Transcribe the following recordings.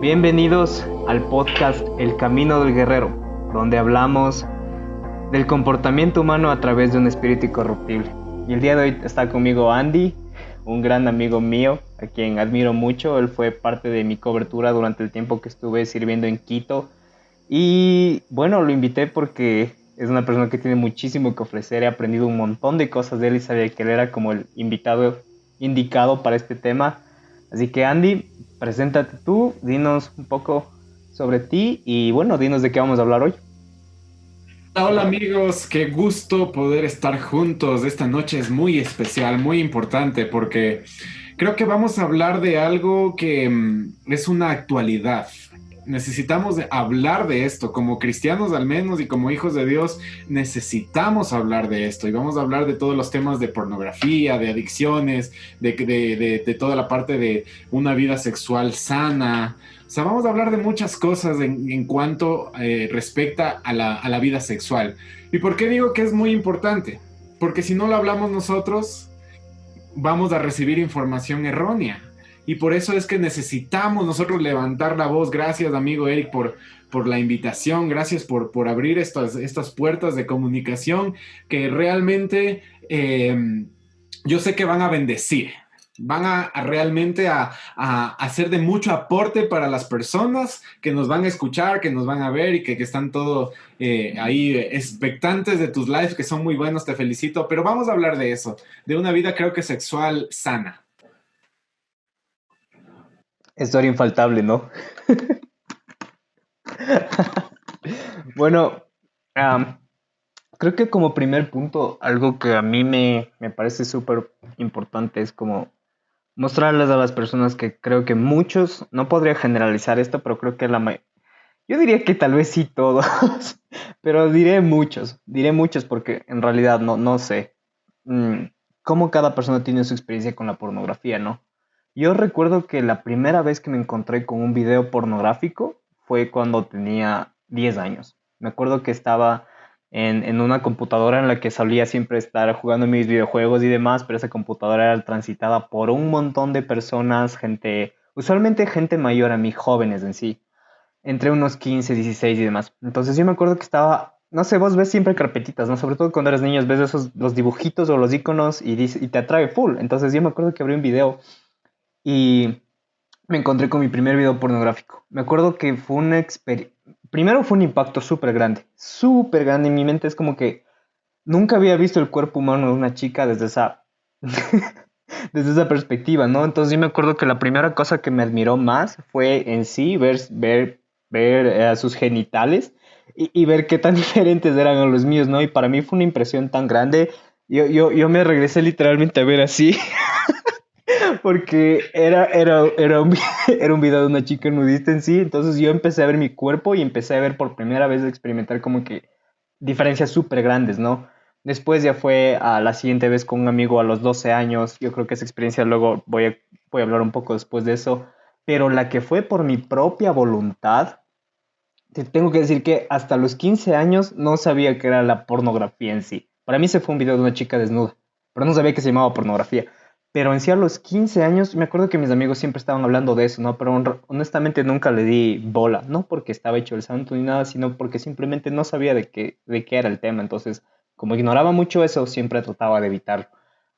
Bienvenidos al podcast El Camino del Guerrero, donde hablamos del comportamiento humano a través de un espíritu incorruptible. Y el día de hoy está conmigo Andy, un gran amigo mío, a quien admiro mucho. Él fue parte de mi cobertura durante el tiempo que estuve sirviendo en Quito. Y bueno, lo invité porque es una persona que tiene muchísimo que ofrecer. He aprendido un montón de cosas de él y sabía que él era como el invitado indicado para este tema. Así que Andy, preséntate tú, dinos un poco sobre ti y bueno, dinos de qué vamos a hablar hoy. Hola amigos, qué gusto poder estar juntos. Esta noche es muy especial, muy importante porque creo que vamos a hablar de algo que es una actualidad. Necesitamos hablar de esto, como cristianos al menos y como hijos de Dios, necesitamos hablar de esto y vamos a hablar de todos los temas de pornografía, de adicciones, de toda la parte de una vida sexual sana. O sea, vamos a hablar de muchas cosas en cuanto respecta a la vida sexual. ¿Y por qué digo que es muy importante? Porque si no lo hablamos nosotros, vamos a recibir información errónea. Y por eso es que necesitamos nosotros levantar la voz. Gracias, amigo Eric, por la invitación. Gracias por abrir estas puertas de comunicación que realmente yo sé que van a bendecir. Van a realmente a hacer de mucho aporte para las personas que nos van a escuchar, que nos van a ver y que están todo ahí expectantes de tus lives, que son muy buenos, te felicito. Pero vamos a hablar de eso, de una vida creo que sexual sana. Historia infaltable, ¿no? Bueno, am, creo que como primer punto, algo que a mí me parece súper importante es como mostrarles a las personas que creo que muchos, no podría generalizar esto, pero creo que yo diría que tal vez sí todos, pero diré muchos porque en realidad no sé mm, cómo cada persona tiene su experiencia con la pornografía, ¿no? Yo recuerdo que la primera vez que me encontré con un video pornográfico fue cuando tenía 10 años. Me acuerdo que estaba en una computadora en la que solía siempre estar jugando mis videojuegos y demás, pero esa computadora era transitada por un montón de personas, gente, usualmente gente mayor a mí, jóvenes en sí entre unos 15, 16 y demás. Entonces yo me acuerdo que estaba, no sé, vos ves siempre carpetitas, ¿no? Sobre todo cuando eres niño, ves esos, los dibujitos o los iconos y te atrae full. Entonces yo me acuerdo que abrí un video y me encontré con mi primer video pornográfico. Me acuerdo que fue una experiencia, primero fue un impacto súper grande en mi mente. Es como que nunca había visto el cuerpo humano de una chica desde esa, desde esa perspectiva, ¿no? Entonces yo me acuerdo que la primera cosa que me admiró más fue en sí ver sus genitales y ver qué tan diferentes eran a los míos, ¿no? Y para mí fue una impresión tan grande. Yo me regresé literalmente a ver así, porque era un video de una chica nudista en sí. Entonces yo empecé a ver mi cuerpo y empecé a ver por primera vez, experimentar como que diferencias súper grandes, ¿no? Después ya fue a la siguiente vez con un amigo a los 12 años. Yo creo que esa experiencia luego voy a hablar un poco después de eso. Pero la que fue por mi propia voluntad, te tengo que decir que hasta los 15 años no sabía qué era la pornografía en sí. Para mí se fue un video de una chica desnuda, pero no sabía que se llamaba pornografía. Pero en sí a los 15 años, me acuerdo que mis amigos siempre estaban hablando de eso, ¿no? Pero honestamente nunca le di bola, no porque estaba hecho el santo ni nada, sino porque simplemente no sabía de qué era el tema. Entonces, como ignoraba mucho eso, siempre trataba de evitarlo.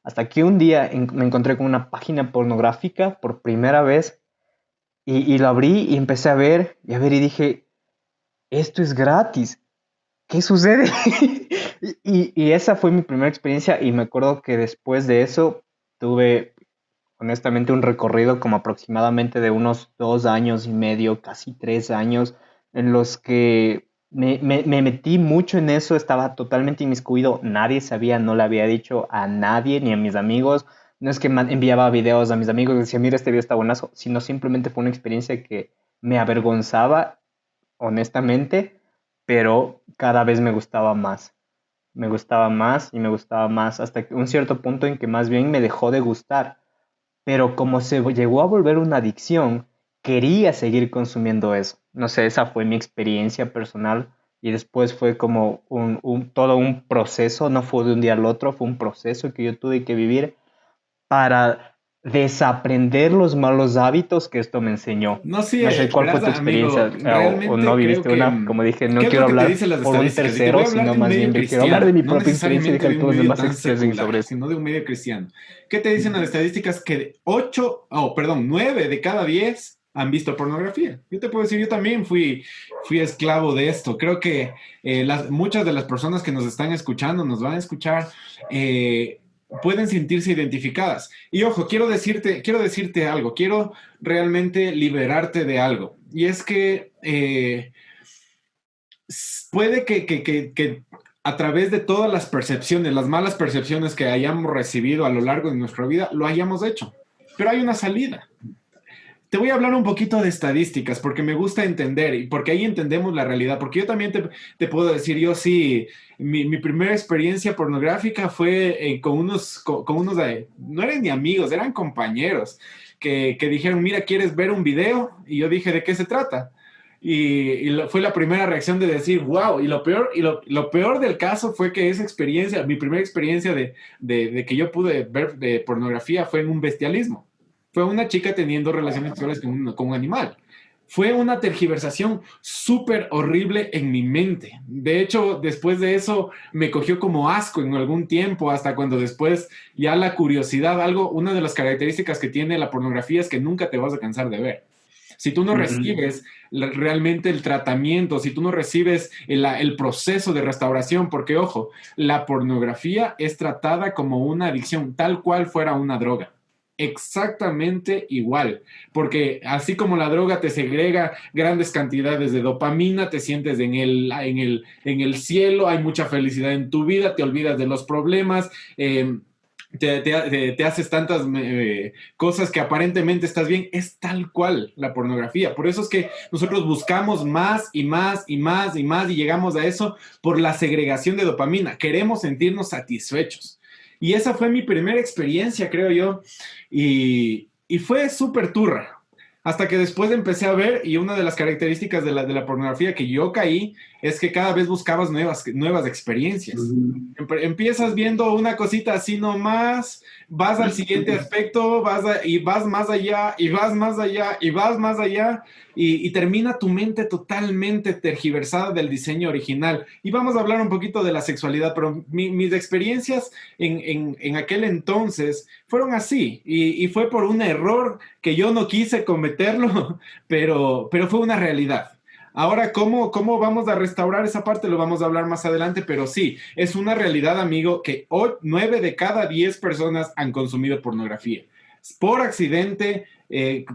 Hasta que un día me encontré con una página pornográfica por primera vez y lo abrí y empecé a ver y dije, esto es gratis. ¿Qué sucede? Y esa fue mi primera experiencia y me acuerdo que después de eso tuve honestamente un recorrido como aproximadamente de unos 2 años y medio, casi 3 años, en los que me metí mucho en eso, estaba totalmente inmiscuido, nadie sabía, no le había dicho a nadie ni a mis amigos. No es que enviaba videos a mis amigos y decía, mira, este video está buenazo, sino simplemente fue una experiencia que me avergonzaba honestamente, pero cada vez me gustaba más. Me gustaba más y me gustaba más hasta un cierto punto en que más bien me dejó de gustar. Pero como se llegó a volver una adicción, quería seguir consumiendo eso. No sé, esa fue mi experiencia personal y después fue como todo un proceso, no fue de un día al otro, fue un proceso que yo tuve que vivir para desaprender los malos hábitos que esto me enseñó. No, sí, No sé cuál fue verás, tu amigo, experiencia o no realmente creo viviste que, una, como dije, no ¿qué es lo quiero que te hablar dicen las por un estadísticas? Y te voy tercero, a hablar sino de un más medio bien yo quiero hablar de cristiano, mi no propia experiencia y necesariamente dejar de que un los medio demás se tan expresen secular, sobre eso. sino de un medio cristiano. ¿Qué te dicen las estadísticas? Que 9 de cada 10 han visto pornografía. Yo te puedo decir, yo también fui esclavo de esto. Creo que muchas de las personas que nos están escuchando, nos van a escuchar, pueden sentirse identificadas. Y ojo, quiero decirte algo, quiero realmente liberarte de algo. Y es que puede que a través de todas las percepciones, las malas percepciones que hayamos recibido a lo largo de nuestra vida, lo hayamos hecho. Pero hay una salida. Te voy a hablar un poquito de estadísticas porque me gusta entender y porque ahí entendemos la realidad. Porque yo también te puedo decir, yo sí, mi primera experiencia pornográfica fue no eran ni amigos, eran compañeros que dijeron, mira, ¿quieres ver un video? Y yo dije, ¿de qué se trata? Fue la primera reacción de decir, wow, y lo peor del caso fue que esa experiencia, mi primera experiencia de que yo pude ver de pornografía fue en un bestialismo. Fue una chica teniendo relaciones sexuales con un animal. Fue una tergiversación súper horrible en mi mente. De hecho, después de eso me cogió como asco en algún tiempo, hasta cuando después ya la curiosidad, una de las características que tiene la pornografía es que nunca te vas a cansar de ver. Si tú no Ujú. recibes realmente el tratamiento, si tú no recibes el proceso de restauración, porque ojo, la pornografía es tratada como una adicción, tal cual fuera una droga. Exactamente igual, porque así como la droga te segrega grandes cantidades de dopamina, te sientes en el cielo, hay mucha felicidad en tu vida, te olvidas de los problemas, te haces tantas cosas que aparentemente estás bien, es tal cual la pornografía. Por eso es que nosotros buscamos más y más y más y más y llegamos a eso por la segregación de dopamina. Queremos sentirnos satisfechos. Y esa fue mi primera experiencia, creo yo, y fue súper turra. Hasta que después empecé a ver, y una de las características de la pornografía que yo caí es que cada vez buscabas nuevas experiencias. Ujú. Empiezas viendo una cosita así nomás, vas al siguiente aspecto, y vas más allá, y vas más allá, y vas más allá, y termina tu mente totalmente tergiversada del diseño original. Y vamos a hablar un poquito de la sexualidad, pero mis experiencias en aquel entonces fueron así, y fue por un error que yo no quise cometerlo, pero fue una realidad. Ahora, ¿cómo vamos a restaurar esa parte? Lo vamos a hablar más adelante, pero sí, es una realidad, amigo, que hoy 9 de cada 10 personas han consumido pornografía. Por accidente,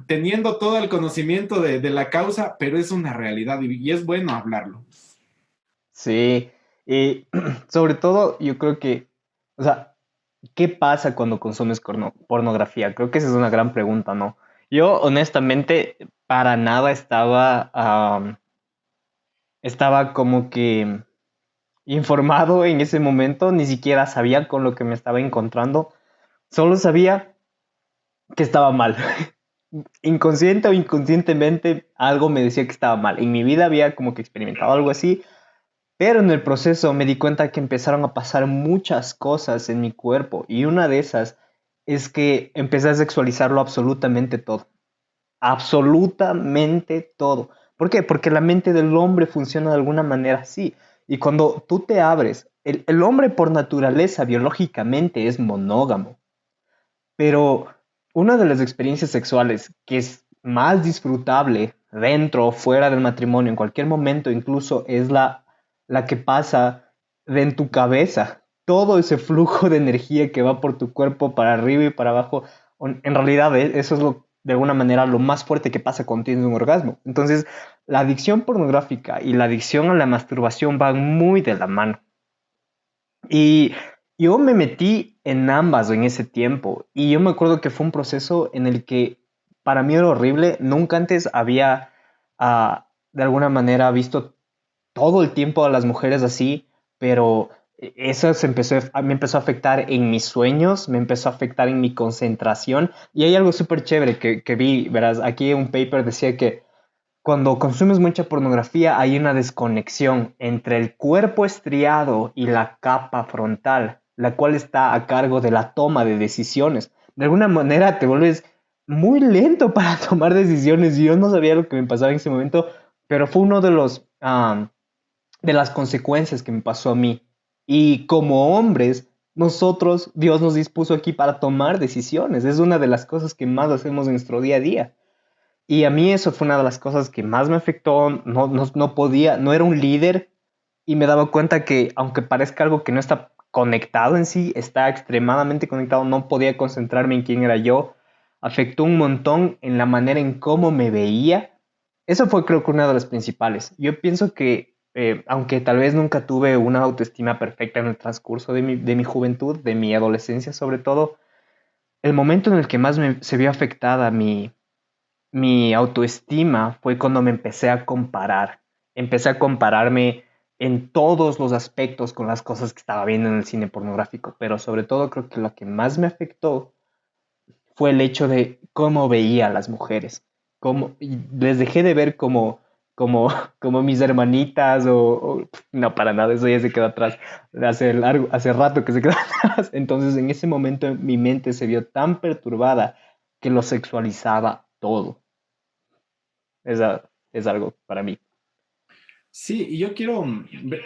teniendo todo el conocimiento de la causa, pero es una realidad y es bueno hablarlo. Sí, y sobre todo yo creo que, o sea, ¿qué pasa cuando consumes pornografía? Creo que esa es una gran pregunta, ¿no? Yo honestamente para nada estaba como que informado en ese momento, ni siquiera sabía con lo que me estaba encontrando, solo sabía que estaba mal. Inconsciente o inconscientemente algo me decía que estaba mal. En mi vida había como que experimentado algo así, pero en el proceso me di cuenta que empezaron a pasar muchas cosas en mi cuerpo y una de esas es que empecé a sexualizarlo absolutamente todo. Absolutamente todo. ¿Por qué? Porque la mente del hombre funciona de alguna manera así. Y cuando tú te abres, el hombre por naturaleza biológicamente es monógamo, pero una de las experiencias sexuales que es más disfrutable dentro o fuera del matrimonio, en cualquier momento, incluso es la que pasa en tu cabeza. Todo ese flujo de energía que va por tu cuerpo para arriba y para abajo, en realidad eso es de alguna manera lo más fuerte que pasa cuando tienes un orgasmo. Entonces, la adicción pornográfica y la adicción a la masturbación van muy de la mano. Y yo me metí en ambas en ese tiempo y yo me acuerdo que fue un proceso en el que para mí era horrible. Nunca antes había de alguna manera visto todo el tiempo a las mujeres así, pero eso me empezó a afectar en mis sueños, me empezó a afectar en mi concentración y hay algo súper chévere que vi, verás, aquí un paper decía que cuando consumes mucha pornografía hay una desconexión entre el cuerpo estriado y la capa frontal, la cual está a cargo de la toma de decisiones. de alguna manera te vuelves muy lento para tomar decisiones. Y yo no sabía lo que me pasaba en ese momento, pero fue uno de de las consecuencias que me pasó a mí. Y como hombres, nosotros, Dios nos dispuso aquí para tomar decisiones. Es una de las cosas que más hacemos en nuestro día a día. Y a mí eso fue una de las cosas que más me afectó. No podía, no era un líder y me daba cuenta que aunque parezca algo que no está conectado en sí, está extremadamente conectado, no podía concentrarme en quién era yo. Afectó un montón en la manera en cómo me veía. Eso fue creo que una de las principales. Yo pienso que aunque tal vez nunca tuve una autoestima perfecta en el transcurso de mi juventud, de mi adolescencia sobre todo, el momento en el que más se vio afectada mi autoestima fue cuando me empecé a comparar. Empecé a compararme en todos los aspectos con las cosas que estaba viendo en el cine pornográfico, pero sobre todo creo que lo que más me afectó fue el hecho de cómo veía a las mujeres. Y les dejé de ver como, como mis hermanitas no, para nada, eso ya se quedó atrás. Hace rato que se quedó atrás. Entonces en ese momento mi mente se vio tan perturbada que lo sexualizaba todo. Esa es algo para mí. Sí, y yo quiero,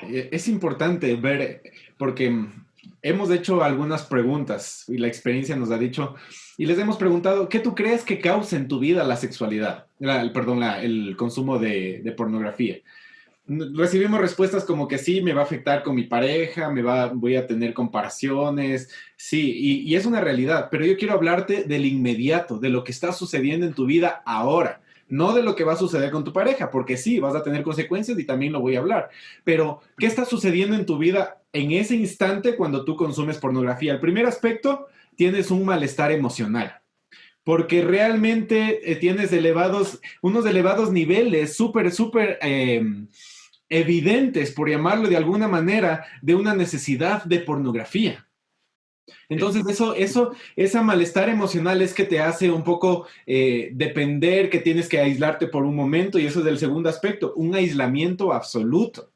es importante ver, porque hemos hecho algunas preguntas y la experiencia nos ha dicho, y les hemos preguntado, ¿qué tú crees que causa en tu vida la sexualidad? Perdón, el consumo de pornografía. Recibimos respuestas como que sí, me va a afectar con mi pareja, voy a tener comparaciones, sí, y es una realidad, pero yo quiero hablarte del inmediato, de lo que está sucediendo en tu vida ahora, no de lo que va a suceder con tu pareja, porque sí, vas a tener consecuencias y también lo voy a hablar, pero ¿qué está sucediendo en tu vida en ese instante cuando tú consumes pornografía? El primer aspecto, tienes un malestar emocional porque realmente tienes unos elevados niveles súper evidentes, por llamarlo de alguna manera, de una necesidad de pornografía. Entonces, esa malestar emocional es que te hace un poco depender, que tienes que aislarte por un momento, y eso es el segundo aspecto, un aislamiento absoluto.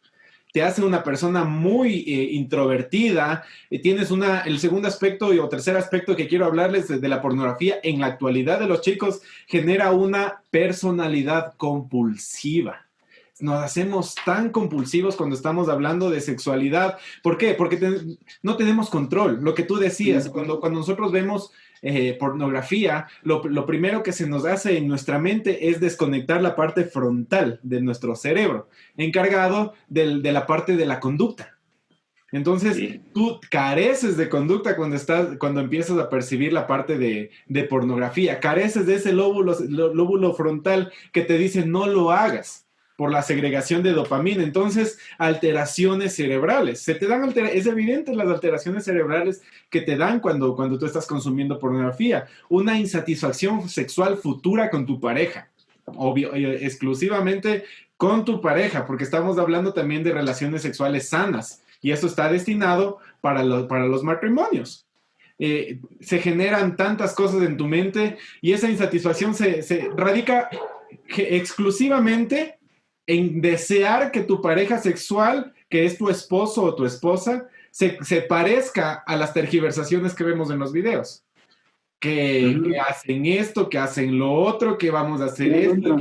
Te hace una persona muy introvertida. El segundo aspecto o tercer aspecto que quiero hablarles de la pornografía en la actualidad de los chicos genera una personalidad compulsiva. Nos hacemos tan compulsivos cuando estamos hablando de sexualidad. ¿Por qué? Porque no tenemos control. Lo que tú decías, cuando nosotros vemos pornografía, lo primero que se nos hace en nuestra mente es desconectar la parte frontal de nuestro cerebro, encargado de la parte de la conducta. Entonces, sí, tú careces de conducta cuando empiezas a percibir la parte de pornografía, careces de ese lóbulo frontal que te dice no lo hagas por la segregación de dopamina. Entonces, alteraciones cerebrales. Es evidente las alteraciones cerebrales que te dan cuando tú estás consumiendo pornografía. Una insatisfacción sexual futura con tu pareja. Exclusivamente con tu pareja, porque estamos hablando también de relaciones sexuales sanas. Y eso está destinado para los matrimonios. Se generan tantas cosas en tu mente y esa insatisfacción se radica exclusivamente en desear que tu pareja sexual, que es tu esposo o tu esposa, se parezca a las tergiversaciones que vemos en los videos. Que hacen esto, que hacen lo otro, que vamos a hacer esto.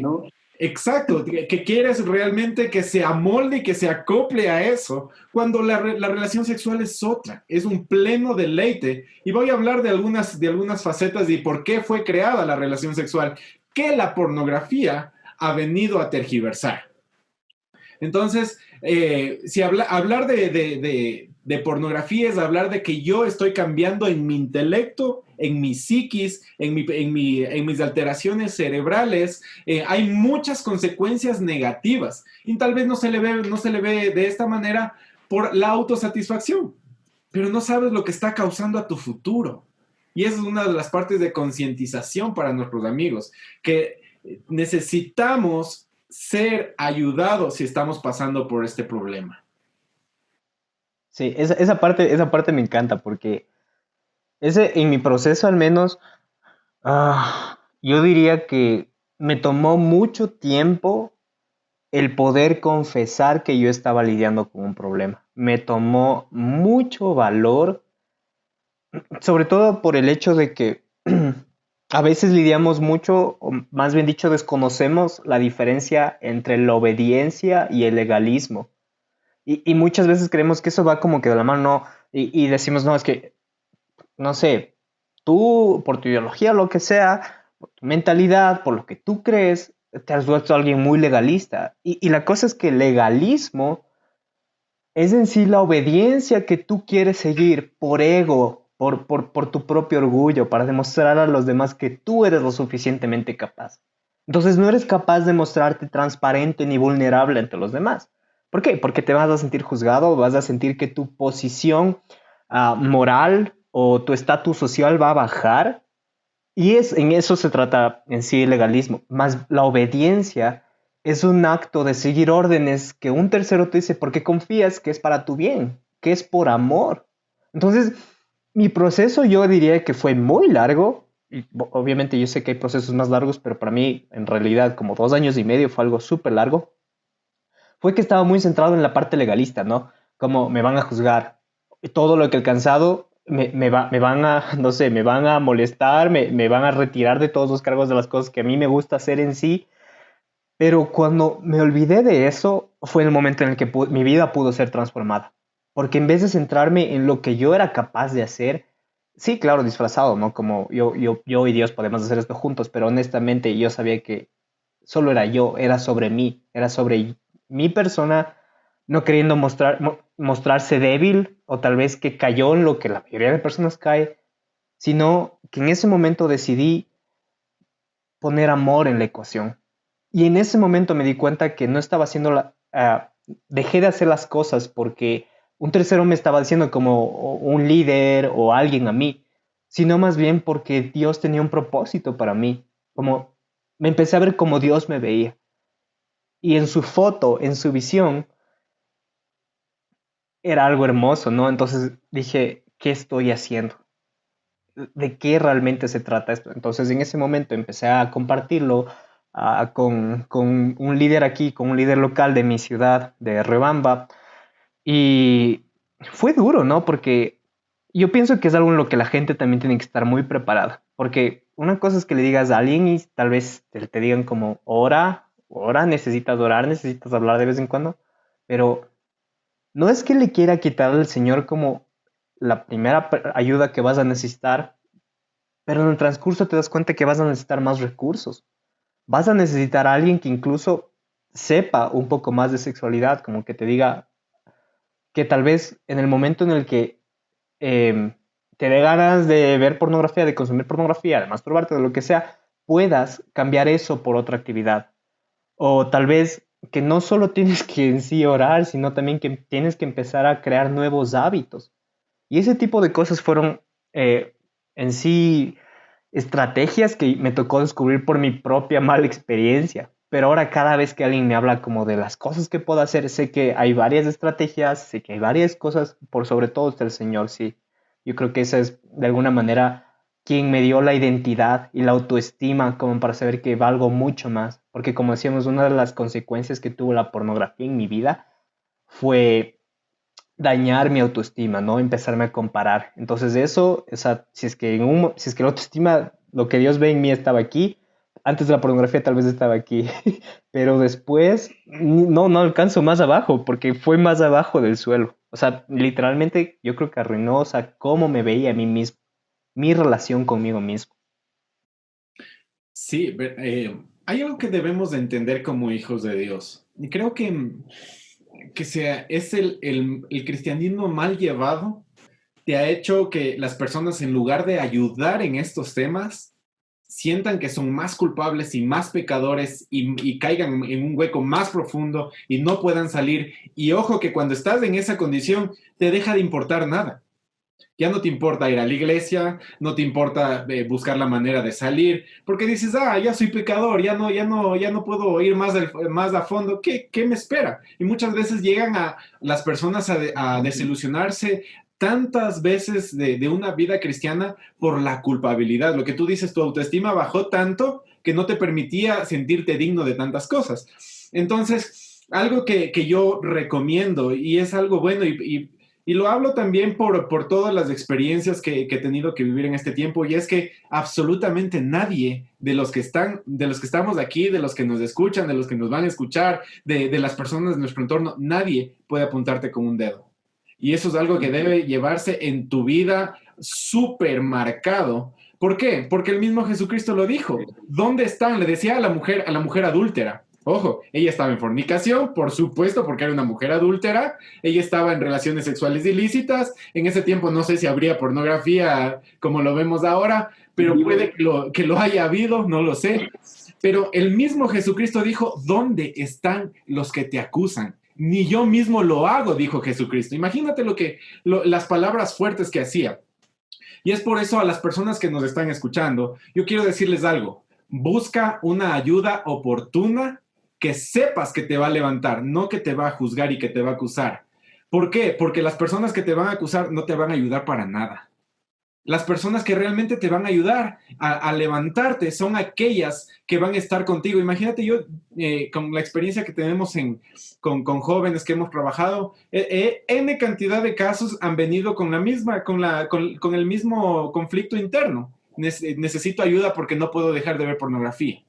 ¿No? Exacto, que quieres realmente que se amolde y que se acople a eso, cuando la relación sexual es otra, es un pleno deleite. Y voy a hablar de algunas facetas de por qué fue creada la relación sexual, que la pornografía ha venido a tergiversar. Entonces, si hablar de pornografía es hablar de que yo estoy cambiando en mi intelecto, en mi psiquis, en mis alteraciones cerebrales. Hay muchas consecuencias negativas y tal vez no se le ve de esta manera por la autosatisfacción, pero no sabes lo que está causando a tu futuro. Y esa es una de las partes de concientización para nuestros amigos, que necesitamos ser ayudados si estamos pasando por este problema. Sí, esa parte me encanta porque en mi proceso al menos, yo diría que me tomó mucho tiempo el poder confesar que yo estaba lidiando con un problema. Me tomó mucho valor Sobre todo por el hecho de que a veces lidiamos mucho, o más bien dicho, desconocemos la diferencia entre la obediencia y el legalismo. Y muchas veces creemos que eso va como que de la mano, ¿no? Y decimos, no, es que, no sé, tú, por tu ideología, lo que sea, por tu mentalidad, por lo que tú crees, te has vuelto alguien muy legalista. Y la cosa es que el legalismo es en sí la obediencia que tú quieres seguir por ego, por tu propio orgullo, para demostrar a los demás que tú eres lo suficientemente capaz. Entonces no eres capaz de mostrarte transparente ni vulnerable ante los demás. ¿Por qué? Porque te vas a sentir juzgado, vas a sentir que tu posición moral o tu estatus social va a bajar. Y en eso se trata en sí el legalismo. Más la obediencia es un acto de seguir órdenes que un tercero te dice porque confías que es para tu bien, que es por amor. Entonces, mi proceso yo diría que fue muy largo. Y obviamente yo sé que hay procesos más largos, pero para mí en realidad como 2 años y medio fue algo súper largo. Fue que estaba muy centrado en la parte legalista, ¿no? Como me van a juzgar, todo lo que he alcanzado me van a, no sé, me van a molestar, me van a retirar de todos los cargos de las cosas que a mí me gusta hacer en sí, pero cuando me olvidé de eso fue el momento en el que mi vida pudo ser transformada, porque en vez de centrarme en lo que yo era capaz de hacer, sí, claro, disfrazado, ¿no? Como yo y Dios podemos hacer esto juntos, pero honestamente yo sabía que solo era yo, era sobre mí, era sobre mi persona no queriendo mostrarse débil o tal vez que cayó en lo que la mayoría de personas cae, sino que en ese momento decidí poner amor en la ecuación. Y en ese momento me di cuenta que no estaba haciendo dejé de hacer las cosas porque un tercero me estaba diciendo como un líder o alguien a mí, sino más bien porque Dios tenía un propósito para mí, como me empecé a ver como Dios me veía. Y en su foto, en su visión, era algo hermoso, ¿no? Entonces dije, ¿qué estoy haciendo? ¿De qué realmente se trata esto? Entonces en ese momento empecé a compartirlo con un líder aquí, con un líder local de mi ciudad, de Rebamba, y fue duro, ¿no? Porque yo pienso que es algo en lo que la gente también tiene que estar muy preparada, porque una cosa es que le digas a alguien y tal vez te digan como, ora, necesitas orar, necesitas hablar de vez en cuando, pero no es que le quiera quitar al Señor como la primera ayuda que vas a necesitar, pero en el transcurso te das cuenta que vas a necesitar más recursos. Vas a necesitar a alguien que incluso sepa un poco más de sexualidad, como que te diga que tal vez en el momento en el que te dé ganas de ver pornografía, de consumir pornografía, de masturbarte, de lo que sea, puedas cambiar eso por otra actividad. O tal vez que no solo tienes que en sí orar, sino también que tienes que empezar a crear nuevos hábitos. Y ese tipo de cosas fueron en sí estrategias que me tocó descubrir por mi propia mala experiencia. Pero ahora cada vez que alguien me habla como de las cosas que puedo hacer, sé que hay varias estrategias, sé que hay varias cosas, por sobre todo está el Señor, sí. Yo creo que esa es de alguna manera quien me dio la identidad y la autoestima como para saber que valgo mucho más. Porque como decíamos, una de las consecuencias que tuvo la pornografía en mi vida fue dañar mi autoestima, ¿no? Empezarme a comparar. Entonces eso, si es que si es que la autoestima, lo que Dios ve en mí estaba aquí, antes de la pornografía tal vez estaba aquí, pero después no alcanzo más abajo porque fue más abajo del suelo. O sea, literalmente yo creo que arruinó, o sea, cómo me veía a mí mismo, mi relación conmigo mismo. Sí, hay algo que debemos de entender como hijos de Dios. Y creo que es el cristianismo mal llevado te ha hecho que las personas, en lugar de ayudar en estos temas, sientan que son más culpables y más pecadores y caigan en un hueco más profundo y no puedan salir. Y ojo que cuando estás en esa condición, te deja de importar nada. Ya no te importa ir a la iglesia, no te importa buscar la manera de salir, porque dices, ya soy pecador, ya no puedo ir más a fondo, ¿qué me espera? Y muchas veces llegan a las personas a desilusionarse tantas veces de una vida cristiana por la culpabilidad. Lo que tú dices, tu autoestima bajó tanto que no te permitía sentirte digno de tantas cosas. Entonces, algo que yo recomiendo y es algo bueno Y lo hablo también por todas las experiencias que he tenido que vivir en este tiempo, y es que absolutamente nadie de los que estamos aquí, de los que nos escuchan, de los que nos van a escuchar, de las personas de nuestro entorno, nadie puede apuntarte con un dedo. Y eso es algo que debe llevarse en tu vida súper marcado. ¿Por qué? Porque el mismo Jesucristo lo dijo. ¿Dónde están? Le decía a la mujer adúltera. Ojo, ella estaba en fornicación, por supuesto, porque era una mujer adúltera. Ella estaba en relaciones sexuales ilícitas. En ese tiempo no sé si habría pornografía como lo vemos ahora, pero puede que lo haya habido, no lo sé. Pero el mismo Jesucristo dijo, ¿dónde están los que te acusan? Ni yo mismo lo hago, dijo Jesucristo. Imagínate las palabras fuertes que hacía. Y es por eso a las personas que nos están escuchando, yo quiero decirles algo. Busca una ayuda oportuna que sepas que te va a levantar, no que te va a juzgar y que te va a acusar. ¿Por qué? Porque las personas que te van a acusar no te van a ayudar para nada. Las personas que realmente te van a ayudar a levantarte son aquellas que van a estar contigo. Imagínate yo, con la experiencia que tenemos con jóvenes que hemos trabajado, N cantidad de casos han venido con con el mismo conflicto interno. Necesito ayuda porque no puedo dejar de ver pornografía.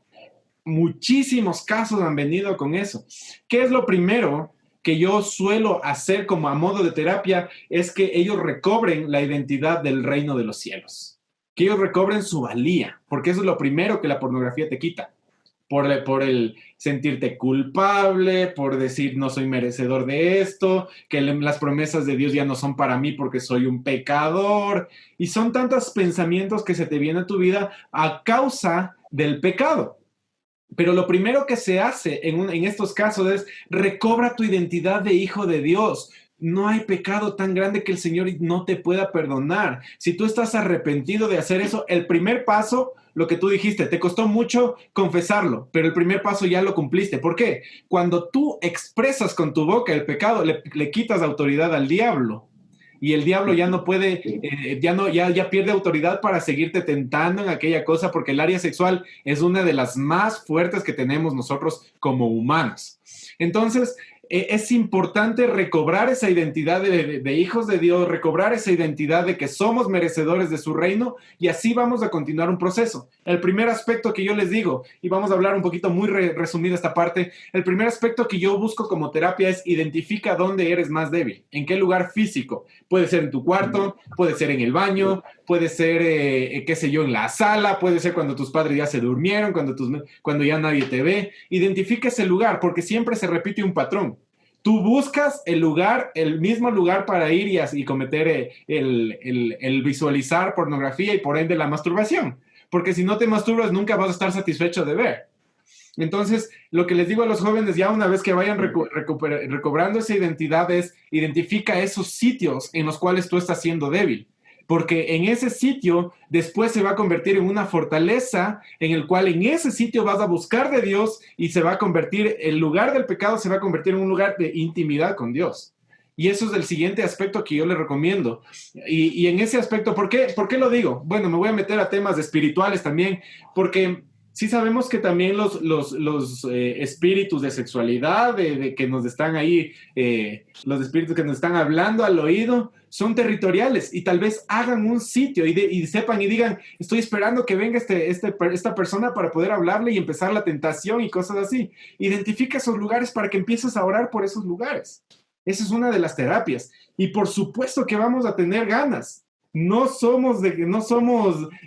Muchísimos casos han venido con eso. ¿Qué es lo primero que yo suelo hacer como a modo de terapia? Es que ellos recobren la identidad del reino de los cielos, que ellos recobren su valía, porque eso es lo primero que la pornografía te quita, por el sentirte culpable, por decir no soy merecedor de esto, que las promesas de Dios ya no son para mí porque soy un pecador, y son tantos pensamientos que se te vienen a tu vida a causa del pecado. Pero lo primero que se hace en estos casos es recobra tu identidad de hijo de Dios. No hay pecado tan grande que el Señor no te pueda perdonar. Si tú estás arrepentido de hacer eso, el primer paso, lo que tú dijiste, te costó mucho confesarlo, pero el primer paso ya lo cumpliste. ¿Por qué? Cuando tú expresas con tu boca el pecado, le quitas autoridad al diablo. Y el diablo ya no puede, ya pierde autoridad para seguirte tentando en aquella cosa, porque el área sexual es una de las más fuertes que tenemos nosotros como humanos. Entonces, es importante recobrar esa identidad de hijos de Dios, recobrar esa identidad de que somos merecedores de su reino, y así vamos a continuar un proceso. El primer aspecto que yo les digo, y vamos a hablar un poquito muy resumida esta parte, el primer aspecto que yo busco como terapia es identifica dónde eres más débil, en qué lugar físico. Puede ser en tu cuarto, puede ser en el baño, puede ser, qué sé yo, en la sala, puede ser cuando tus padres ya se durmieron, cuando ya nadie te ve. Identifica ese lugar, porque siempre se repite un patrón. Tú buscas el lugar, el mismo lugar para ir y cometer el visualizar pornografía y por ende la masturbación. Porque si no te masturbas, nunca vas a estar satisfecho de ver. Entonces, lo que les digo a los jóvenes, ya una vez que vayan recobrando esa identidad, es identifica esos sitios en los cuales tú estás siendo débil. Porque en ese sitio después se va a convertir en una fortaleza en el cual en ese sitio vas a buscar de Dios y se va a convertir, el lugar del pecado se va a convertir en un lugar de intimidad con Dios. Y eso es el siguiente aspecto que yo les recomiendo. Y en ese aspecto, ¿por qué lo digo? Bueno, me voy a meter a temas espirituales también, porque sí sabemos que también los espíritus de sexualidad, de que nos están ahí, los espíritus que nos están hablando al oído, son territoriales y tal vez hagan un sitio y sepan y digan, estoy esperando que venga esta persona para poder hablarle y empezar la tentación y cosas así. Identifica esos lugares para que empieces a orar por esos lugares. Esa es una de las terapias. Y por supuesto que vamos a tener ganas. No somos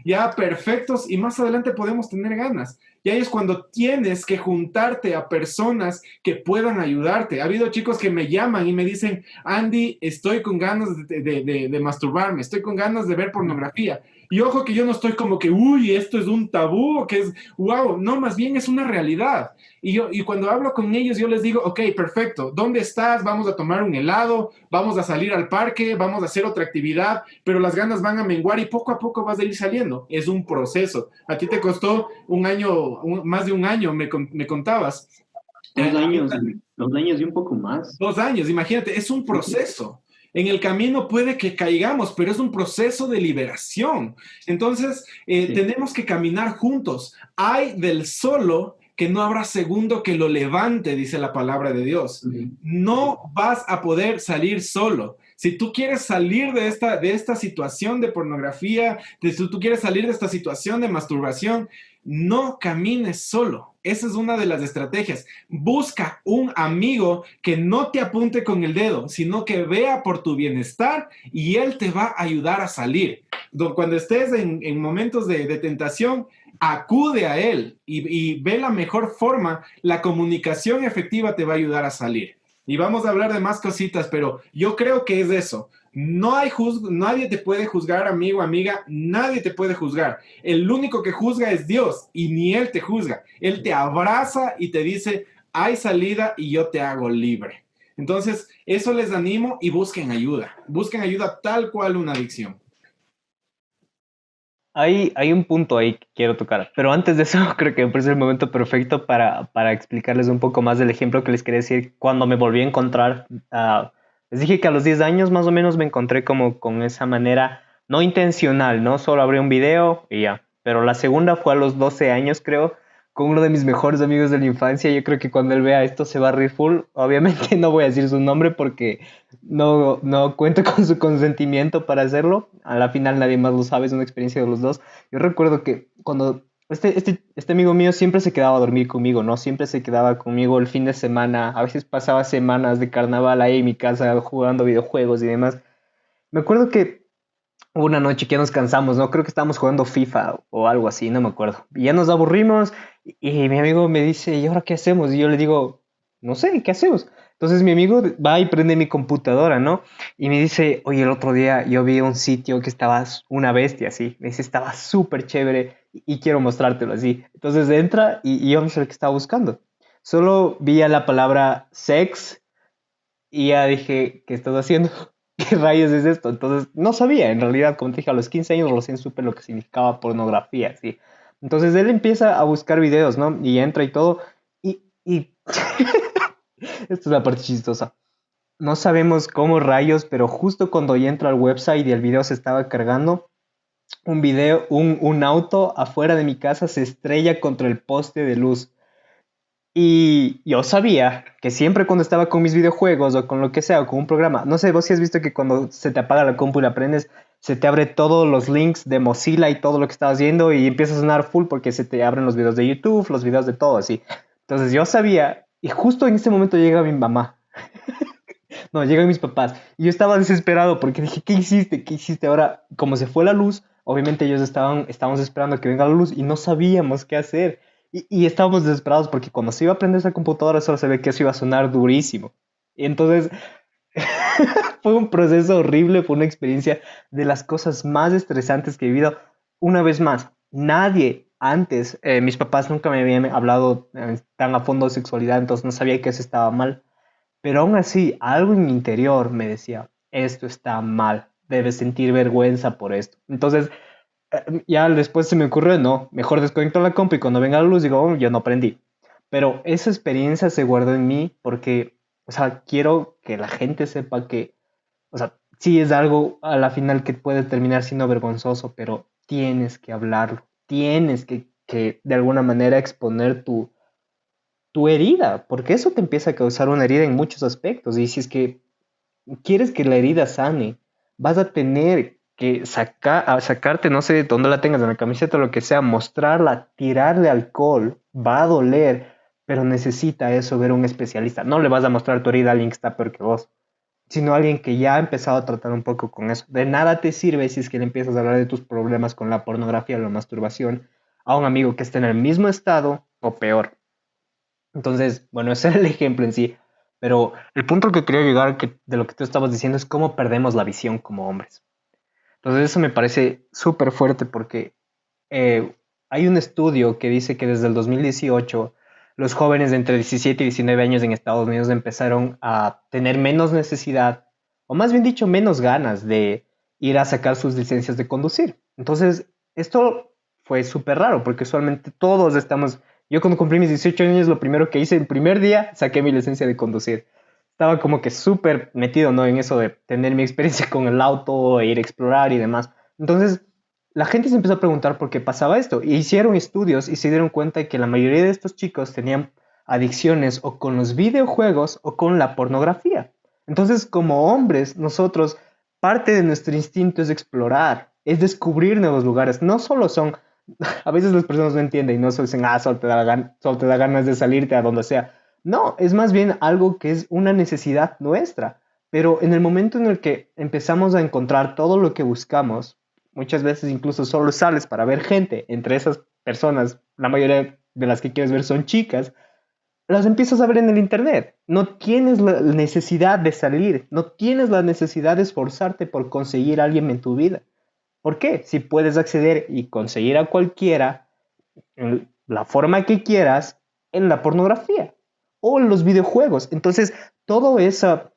ya perfectos y más adelante podemos tener ganas. Y ahí es cuando tienes que juntarte a personas que puedan ayudarte. Ha habido chicos que me llaman y me dicen, Andy, estoy con ganas de masturbarme, estoy con ganas de ver pornografía. Y ojo que yo no estoy como que, uy, esto es un tabú, que es, wow, no, más bien es una realidad. Y cuando hablo con ellos, yo les digo, ok, perfecto, ¿dónde estás? Vamos a tomar un helado, vamos a salir al parque, vamos a hacer otra actividad, pero las ganas van a menguar y poco a poco vas a ir saliendo. Es un proceso. A ti te costó un año, más de un año, me contabas. 2 años, 2 años y un poco más. 2 años, imagínate, es un proceso. En el camino puede que caigamos, pero es un proceso de liberación. Entonces, sí, tenemos que caminar juntos. Hay del solo que no habrá segundo que lo levante, dice la palabra de Dios. No vas a poder salir solo. Si tú quieres salir de esta situación de pornografía, si tú quieres salir de esta situación de masturbación, no camines solo. Esa es una de las estrategias. Busca un amigo que no te apunte con el dedo, sino que vea por tu bienestar y él te va a ayudar a salir. Cuando estés en momentos de tentación, acude a él y ve la mejor forma. La comunicación efectiva te va a ayudar a salir. Y vamos a hablar de más cositas, pero yo creo que es eso. Nadie te puede juzgar, amigo, amiga, nadie te puede juzgar. El único que juzga es Dios y ni Él te juzga. Él te abraza y te dice, hay salida y yo te hago libre. Entonces, eso les animo y busquen ayuda tal cual una adicción. Hay un punto ahí que quiero tocar, pero antes de eso creo que me parece el momento perfecto para explicarles un poco más del ejemplo que les quería decir cuando me volví a encontrar. Les dije que a los 10 años más o menos me encontré como con esa manera, no intencional, ¿no? Solo abrí un video y ya. Pero la segunda fue a los 12 años, creo, con uno de mis mejores amigos de la infancia. Yo creo que cuando él vea esto se va a reír full. Obviamente no voy a decir su nombre porque no cuento con su consentimiento para hacerlo. A la final nadie más lo sabe, es una experiencia de los dos. Yo recuerdo que cuando este amigo mío siempre se quedaba a dormir conmigo, ¿no? Siempre se quedaba conmigo el fin de semana. A veces pasaba semanas de carnaval ahí en mi casa jugando videojuegos y demás. Me acuerdo que hubo una noche que ya nos cansamos, ¿no? Creo que estábamos jugando FIFA o algo así, no me acuerdo. Y ya nos aburrimos y mi amigo me dice, ¿y ahora qué hacemos? Y yo le digo, no sé, ¿qué hacemos? Entonces mi amigo va y prende mi computadora, ¿no? Y me dice, oye, el otro día yo vi un sitio que estaba una bestia, así. Me dice, estaba súper chévere y quiero mostrártelo así. Entonces entra y yo no sé lo que estaba buscando. Solo vi la palabra sex y ya dije, ¿qué estás haciendo? ¿Qué rayos es esto? Entonces, no sabía, en realidad, como te dije, a los 15 años recién supe lo que significaba pornografía, ¿sí? Entonces él empieza a buscar videos, ¿no? Y entra y todo, y esta es la parte chistosa. No sabemos cómo rayos, pero justo cuando ya entra al website y el video se estaba cargando, un auto afuera de mi casa se estrella contra el poste de luz. Y yo sabía que siempre cuando estaba con mis videojuegos o con lo que sea, o con un programa, no sé, vos sí has visto que cuando se te apaga la compu y la prendes, se te abre todos los links de Mozilla y todo lo que estabas viendo y empieza a sonar full porque se te abren los videos de YouTube, los videos de todo, así. Entonces yo sabía, y justo en ese momento llega mi mamá, no, llegan mis papás, y yo estaba desesperado porque dije, ¿qué hiciste? ¿Qué hiciste? Ahora, como se fue la luz, obviamente estábamos esperando a que venga la luz y no sabíamos qué hacer. Y estábamos desesperados porque cuando se iba a prender esa computadora solo se ve que eso iba a sonar durísimo. Y entonces fue un proceso horrible, fue una experiencia de las cosas más estresantes que he vivido. Una vez más, nadie antes, mis papás nunca me habían hablado tan a fondo de sexualidad, entonces no sabía que eso estaba mal. Pero aún así, algo en mi interior me decía, esto está mal, debes sentir vergüenza por esto. Entonces, ya después se me ocurrió, no, mejor desconecto la compu y cuando venga la luz digo, "Oh, yo no aprendí". Pero esa experiencia se guardó en mí porque, o sea, quiero que la gente sepa que, o sea, sí es algo a la final que puede terminar siendo vergonzoso, pero tienes que hablarlo, tienes que de alguna manera exponer tu herida, porque eso te empieza a causar una herida en muchos aspectos. Y si es que quieres que la herida sane, vas a tener que sacarte, no sé dónde la tengas, en la camiseta o lo que sea, mostrarla, tirarle alcohol, va a doler, pero necesita eso ver un especialista. No le vas a mostrar tu herida a alguien que está peor que vos, sino a alguien que ya ha empezado a tratar un poco con eso. De nada te sirve si es que le empiezas a hablar de tus problemas con la pornografía o la masturbación a un amigo que esté en el mismo estado o peor. Entonces, bueno, ese era el ejemplo en sí. Pero el punto que quería llegar de lo que tú estabas diciendo es cómo perdemos la visión como hombres. Entonces eso me parece súper fuerte porque hay un estudio que dice que desde el 2018 los jóvenes de entre 17 y 19 años en Estados Unidos empezaron a tener menos necesidad, o más bien dicho, menos ganas de ir a sacar sus licencias de conducir. Entonces, esto fue súper raro porque usualmente todos estamos... Yo cuando cumplí mis 18 años, lo primero que hice, el primer día, saqué mi licencia de conducir. Estaba como que súper metido, ¿no? En eso de tener mi experiencia con el auto, e ir a explorar y demás. Entonces, la gente se empezó a preguntar por qué pasaba esto. Y hicieron estudios y se dieron cuenta de que la mayoría de estos chicos tenían adicciones o con los videojuegos o con la pornografía. Entonces, como hombres, nosotros, parte de nuestro instinto es explorar, es descubrir nuevos lugares. No solo son, a veces las personas no entienden y no solo dicen, solo te da ganas de salirte a donde sea. No, es más bien algo que es una necesidad nuestra. Pero en el momento en el que empezamos a encontrar todo lo que buscamos, muchas veces incluso solo sales para ver gente. Entre esas personas, la mayoría de las que quieres ver son chicas. Las empiezas a ver en el internet. No tienes la necesidad de salir. No tienes la necesidad de esforzarte por conseguir a alguien en tu vida. ¿Por qué? Si puedes acceder y conseguir a cualquiera en la forma que quieras en la pornografía o en los videojuegos. Entonces, toda esa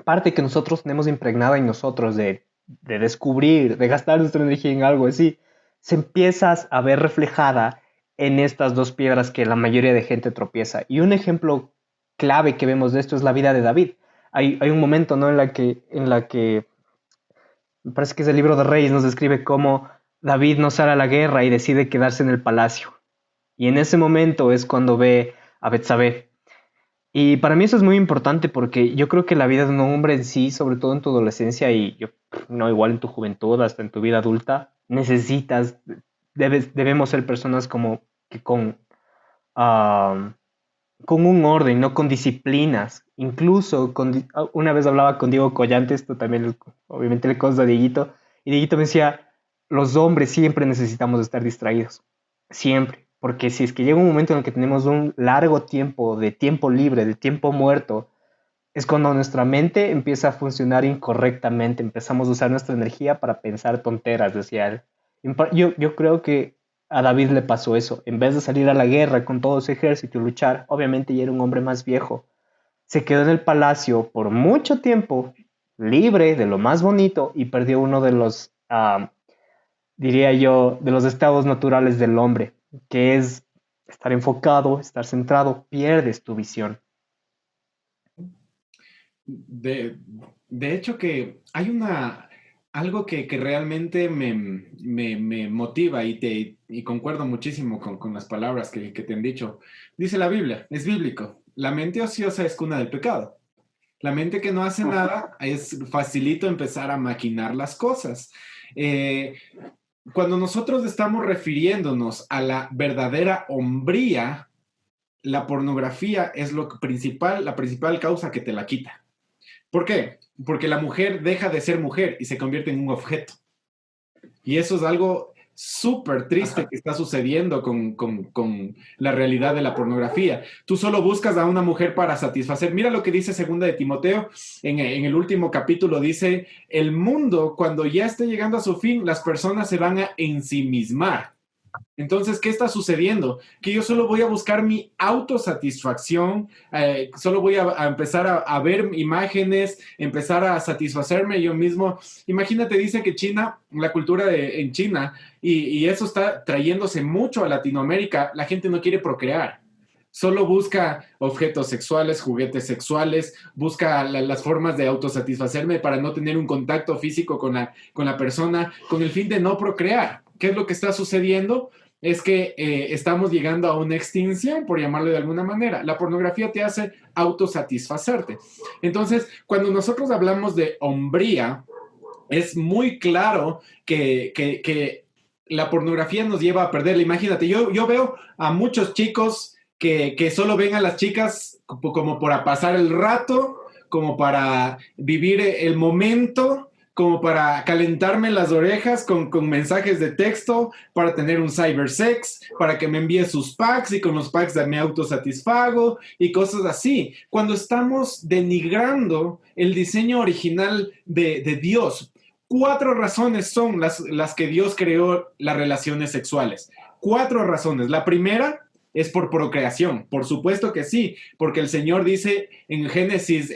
parte que nosotros tenemos impregnada en nosotros de descubrir, de gastar nuestra energía en algo así, se empiezas a ver reflejada en estas dos piedras que la mayoría de gente tropieza. Y un ejemplo clave que vemos de esto es la vida de David. Hay un momento, ¿no? En la que me parece que es el libro de Reyes, nos describe cómo David no sale a la guerra y decide quedarse en el palacio. Y en ese momento es cuando ve a Betsabé. Y para mí eso es muy importante porque yo creo que la vida de un hombre en sí, sobre todo en tu adolescencia y yo, no igual en tu juventud, hasta en tu vida adulta, necesitas, debemos ser personas como que ah, con un orden, no con disciplinas. Incluso una vez hablaba con Diego Collante, esto también obviamente le consta a Dieguito, y Dieguito me decía, los hombres siempre necesitamos estar distraídos, siempre, porque si es que llega un momento en el que tenemos un largo tiempo de tiempo libre, de tiempo muerto, es cuando nuestra mente empieza a funcionar incorrectamente, empezamos a usar nuestra energía para pensar tonteras, decía él. Yo creo que a David le pasó eso. En vez de salir a la guerra con todo su ejército y luchar, obviamente ya era un hombre más viejo. Se quedó en el palacio por mucho tiempo, libre de lo más bonito, y perdió uno de los, diría yo, de los estados naturales del hombre, que es estar enfocado, estar centrado, pierdes tu visión. De, de hecho que hay algo que realmente me motiva y concuerdo muchísimo con las palabras que te han dicho. Dice la Biblia, es bíblico, la mente ociosa es cuna del pecado. La mente que no hace nada es facilito empezar a maquinar las cosas. Eh, Cuando nosotros estamos refiriéndonos a la verdadera hombría, la pornografía es la principal causa que te la quita. ¿Por qué? Porque la mujer deja de ser mujer y se convierte en un objeto. Y eso es algo súper triste que está sucediendo con la realidad de la pornografía. Tú solo buscas a una mujer para satisfacer. Mira lo que dice Segunda de Timoteo, en el último capítulo dice, el mundo cuando ya esté llegando a su fin, las personas se van a ensimismar. Entonces, ¿qué está sucediendo? Que yo solo voy a buscar mi autosatisfacción, solo voy a empezar a ver imágenes, empezar a satisfacerme yo mismo. Imagínate, dice que China, la cultura en China, y eso está trayéndose mucho a Latinoamérica, la gente no quiere procrear. Solo busca objetos sexuales, juguetes sexuales, busca las formas de autosatisfacerme para no tener un contacto físico con la persona, con el fin de no procrear. ¿Qué es lo que está sucediendo? Es que estamos llegando a una extinción, por llamarlo de alguna manera. La pornografía te hace autosatisfacerte. Entonces, cuando nosotros hablamos de hombría, es muy claro que la pornografía nos lleva a perderla. Imagínate, yo veo a muchos chicos que solo ven a las chicas como para pasar el rato, como para vivir el momento, como para calentarme las orejas con mensajes de texto, para tener un cybersex, para que me envíe sus packs y con los packs me autosatisfago y cosas así. Cuando estamos denigrando el diseño original de Dios, cuatro razones son las que Dios creó las relaciones sexuales. Cuatro razones. La primera es por procreación, por supuesto que sí, porque el Señor dice en Génesis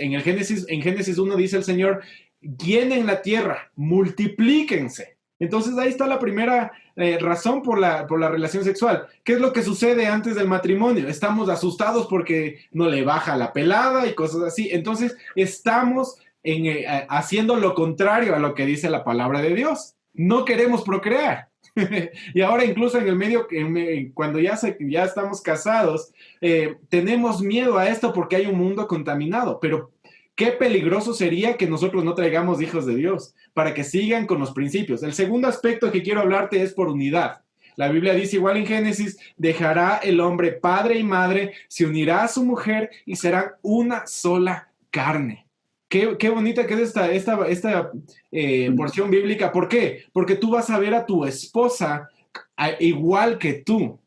1 dice el Señor, llenen la tierra, multiplíquense. Entonces ahí está la primera razón por la relación sexual. ¿Qué es lo que sucede antes del matrimonio? Estamos asustados porque no le baja la pelada y cosas así. Entonces estamos haciendo lo contrario a lo que dice la palabra de Dios. no queremos procrear. Y ahora incluso en el medio, cuando ya estamos casados, tenemos miedo a esto porque hay un mundo contaminado, pero qué peligroso sería que nosotros no traigamos hijos de Dios para que sigan con los principios. El segundo aspecto que quiero hablarte es por unidad. La Biblia dice igual en Génesis, dejará el hombre padre y madre, se unirá a su mujer y serán una sola carne. Qué bonita que es esta porción bíblica. ¿Por qué? Porque tú vas a ver a tu esposa igual que tú.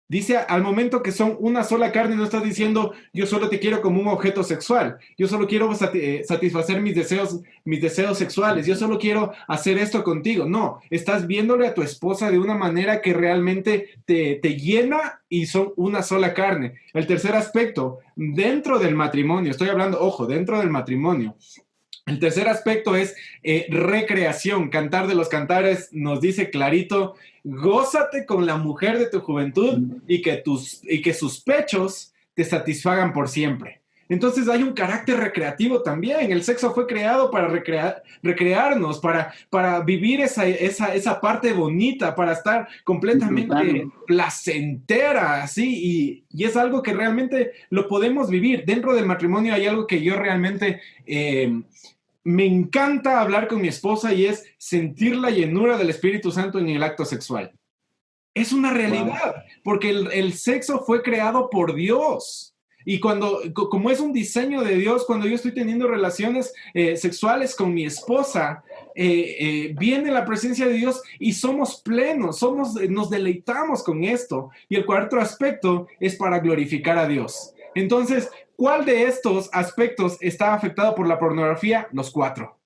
Dice, al momento que son una sola carne, no estás diciendo, yo solo te quiero como un objeto sexual, yo solo quiero satisfacer mis deseos sexuales, yo solo quiero hacer esto contigo. No, estás viéndole a tu esposa de una manera que realmente te llena y son una sola carne. El tercer aspecto, dentro del matrimonio, estoy hablando, ojo, dentro del matrimonio, el tercer aspecto es recreación. Cantar de los Cantares nos dice clarito, gózate con la mujer de tu juventud y que sus pechos te satisfagan por siempre. Entonces hay un carácter recreativo también. El sexo fue creado para recrearnos, para vivir esa parte bonita, para estar completamente placentera, así. Y es algo que realmente lo podemos vivir. Dentro del matrimonio hay algo que yo realmente... me encanta hablar con mi esposa y es sentir la llenura del Espíritu Santo en el acto sexual. Es una realidad, porque el sexo fue creado por Dios. Y como es un diseño de Dios, cuando yo estoy teniendo relaciones sexuales con mi esposa, viene la presencia de Dios y somos plenos, nos deleitamos con esto. Y el cuarto aspecto es para glorificar a Dios. Entonces, ¿cuál de estos aspectos está afectado por la pornografía? Los cuatro.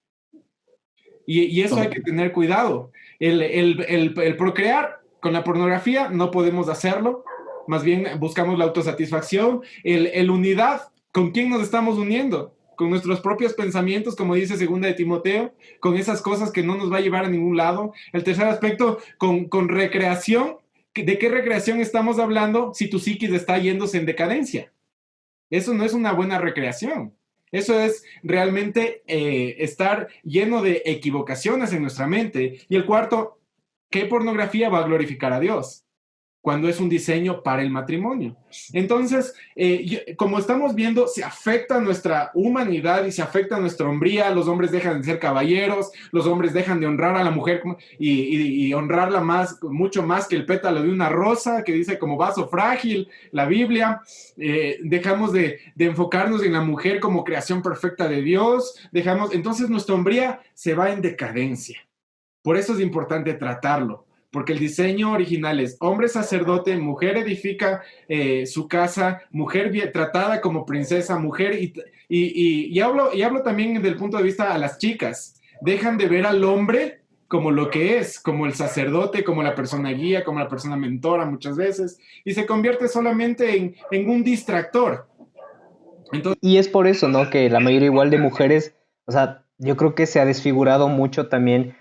Y eso hay que tener cuidado. El procrear con la pornografía no podemos hacerlo. Más bien buscamos la autosatisfacción. El unidad, ¿con quién nos estamos uniendo? Con nuestros propios pensamientos, como dice segunda de Timoteo, con esas cosas que no nos va a llevar a ningún lado. El tercer aspecto, con recreación. ¿De qué recreación estamos hablando si tu psiquis está yéndose en decadencia? Eso no es una buena recreación. Eso es realmente estar lleno de equivocaciones en nuestra mente. Y el cuarto, ¿qué pornografía va a glorificar a Dios? Cuando es un diseño para el matrimonio. Entonces, como estamos viendo, se afecta nuestra humanidad y se afecta nuestra hombría. Los hombres dejan de ser caballeros, los hombres dejan de honrar a la mujer y honrarla mucho más que el pétalo de una rosa, que dice como vaso frágil, la Biblia. Dejamos de enfocarnos en la mujer como creación perfecta de Dios. Entonces nuestra hombría se va en decadencia. Por eso es importante tratarlo. Porque el diseño original es hombre sacerdote, mujer edifica su casa, mujer tratada como princesa, mujer, y hablo también desde el punto de vista a las chicas. Dejan de ver al hombre como lo que es, como el sacerdote, como la persona guía, como la persona mentora muchas veces, y se convierte solamente en un distractor. Entonces, y es por eso, ¿no? Que la mayoría igual de mujeres, o sea, yo creo que se ha desfigurado mucho también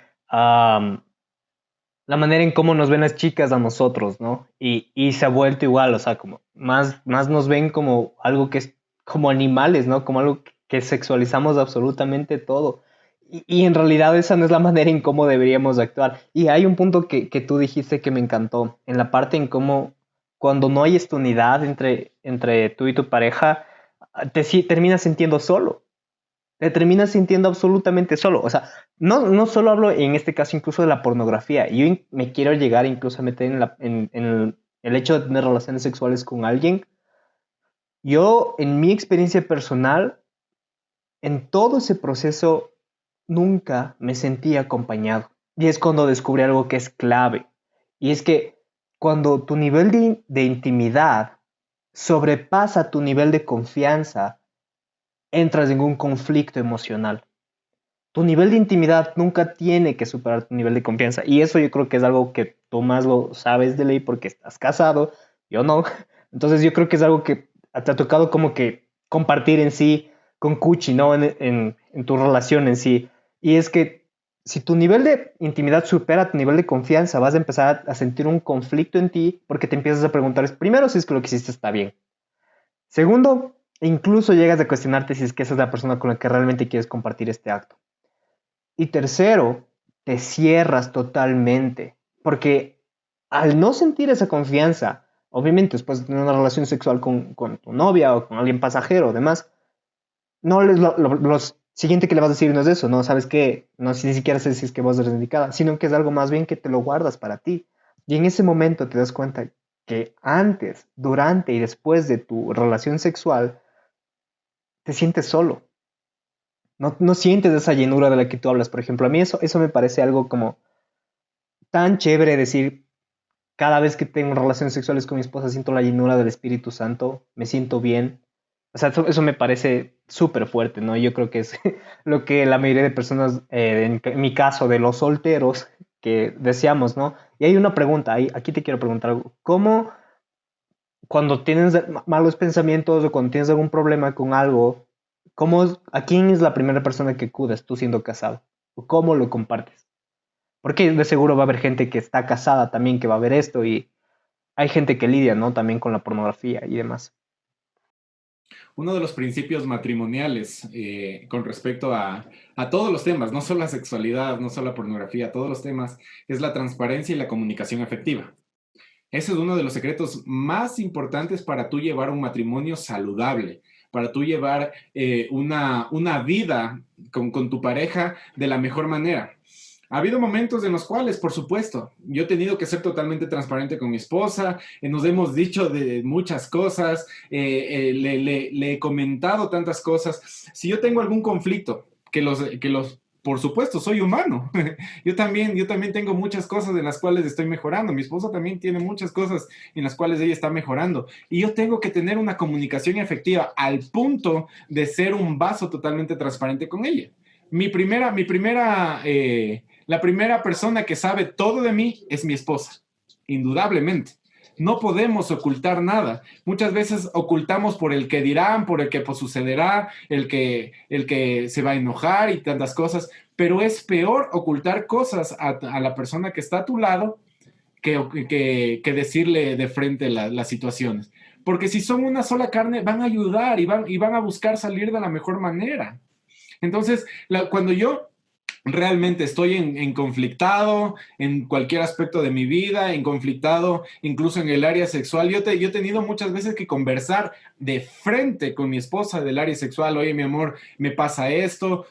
la manera en cómo nos ven las chicas a nosotros, ¿no? Y se ha vuelto igual, o sea, como más nos ven como algo que es como animales, ¿no? Como algo que sexualizamos absolutamente todo. Y en realidad esa no es la manera en cómo deberíamos actuar. Y hay un punto que tú dijiste que me encantó, en la parte en cómo cuando no hay esta unidad entre tú y tu pareja, terminas sintiendo solo. Te terminas sintiendo absolutamente solo. O sea, no solo hablo en este caso incluso de la pornografía. Yo me quiero llegar incluso a meter en el hecho de tener relaciones sexuales con alguien. Yo, en mi experiencia personal, en todo ese proceso, nunca me sentí acompañado. Y es cuando descubrí algo que es clave. Y es que cuando tu nivel de intimidad sobrepasa tu nivel de confianza, entras en un conflicto emocional. Tu nivel de intimidad nunca tiene que superar tu nivel de confianza. Y eso yo creo que es algo que tú más lo sabes de ley porque estás casado, yo no. Entonces yo creo que es algo que te ha tocado como que compartir en sí con Cuchi, ¿no? En tu relación en sí. Y es que si tu nivel de intimidad supera tu nivel de confianza, vas a empezar a sentir un conflicto en ti porque te empiezas a preguntar, primero, si es que lo que hiciste está bien. Segundo, incluso llegas a cuestionarte si es que esa es la persona con la que realmente quieres compartir este acto. Y tercero, te cierras totalmente. Porque al no sentir esa confianza, obviamente después de tener una relación sexual con tu novia o con alguien pasajero o demás, no les lo siguiente que le vas a decir no es eso, no sabes qué, no ni siquiera sé si es que vos eres indicada, sino que es algo más bien que te lo guardas para ti. Y en ese momento te das cuenta que antes, durante y después de tu relación sexual, te sientes solo. No sientes esa llenura de la que tú hablas, por ejemplo. A mí eso me parece algo como tan chévere decir, cada vez que tengo relaciones sexuales con mi esposa siento la llenura del Espíritu Santo, me siento bien. O sea, eso me parece súper fuerte, ¿no? Yo creo que es lo que la mayoría de personas, en mi caso, de los solteros, que deseamos, ¿no? Y hay una pregunta, aquí te quiero preguntar algo. ¿Cómo cuando tienes malos pensamientos o cuando tienes algún problema con algo, a quién es la primera persona que acudes tú siendo casado? ¿O cómo lo compartes? Porque de seguro va a haber gente que está casada también que va a ver esto y hay gente que lidia, ¿no? También con la pornografía y demás. Uno de los principios matrimoniales con respecto a todos los temas, no solo la sexualidad, no solo la pornografía, todos los temas, es la transparencia y la comunicación efectiva. Ese es uno de los secretos más importantes para tú llevar un matrimonio saludable, para tú llevar una vida con tu pareja de la mejor manera. Ha habido momentos en los cuales, por supuesto, yo he tenido que ser totalmente transparente con mi esposa, nos hemos dicho de muchas cosas, le he comentado tantas cosas. Si yo tengo algún conflicto, por supuesto, soy humano. Yo también tengo muchas cosas en las cuales estoy mejorando. Mi esposa también tiene muchas cosas en las cuales ella está mejorando. Y yo tengo que tener una comunicación efectiva al punto de ser un vaso totalmente transparente con ella. La primera persona que sabe todo de mí es mi esposa, indudablemente. No podemos ocultar nada. Muchas veces ocultamos por el que dirán, por el que pues, sucederá, el que se va a enojar y tantas cosas, pero es peor ocultar cosas a la persona que está a tu lado que decirle de frente las situaciones. Porque si son una sola carne, van a ayudar y van a buscar salir de la mejor manera. Entonces, cuando yo realmente estoy en conflictado en cualquier aspecto de mi vida, en conflictado incluso en el área sexual. Yo he tenido muchas veces que conversar de frente con mi esposa del área sexual. Oye, mi amor, me pasa esto,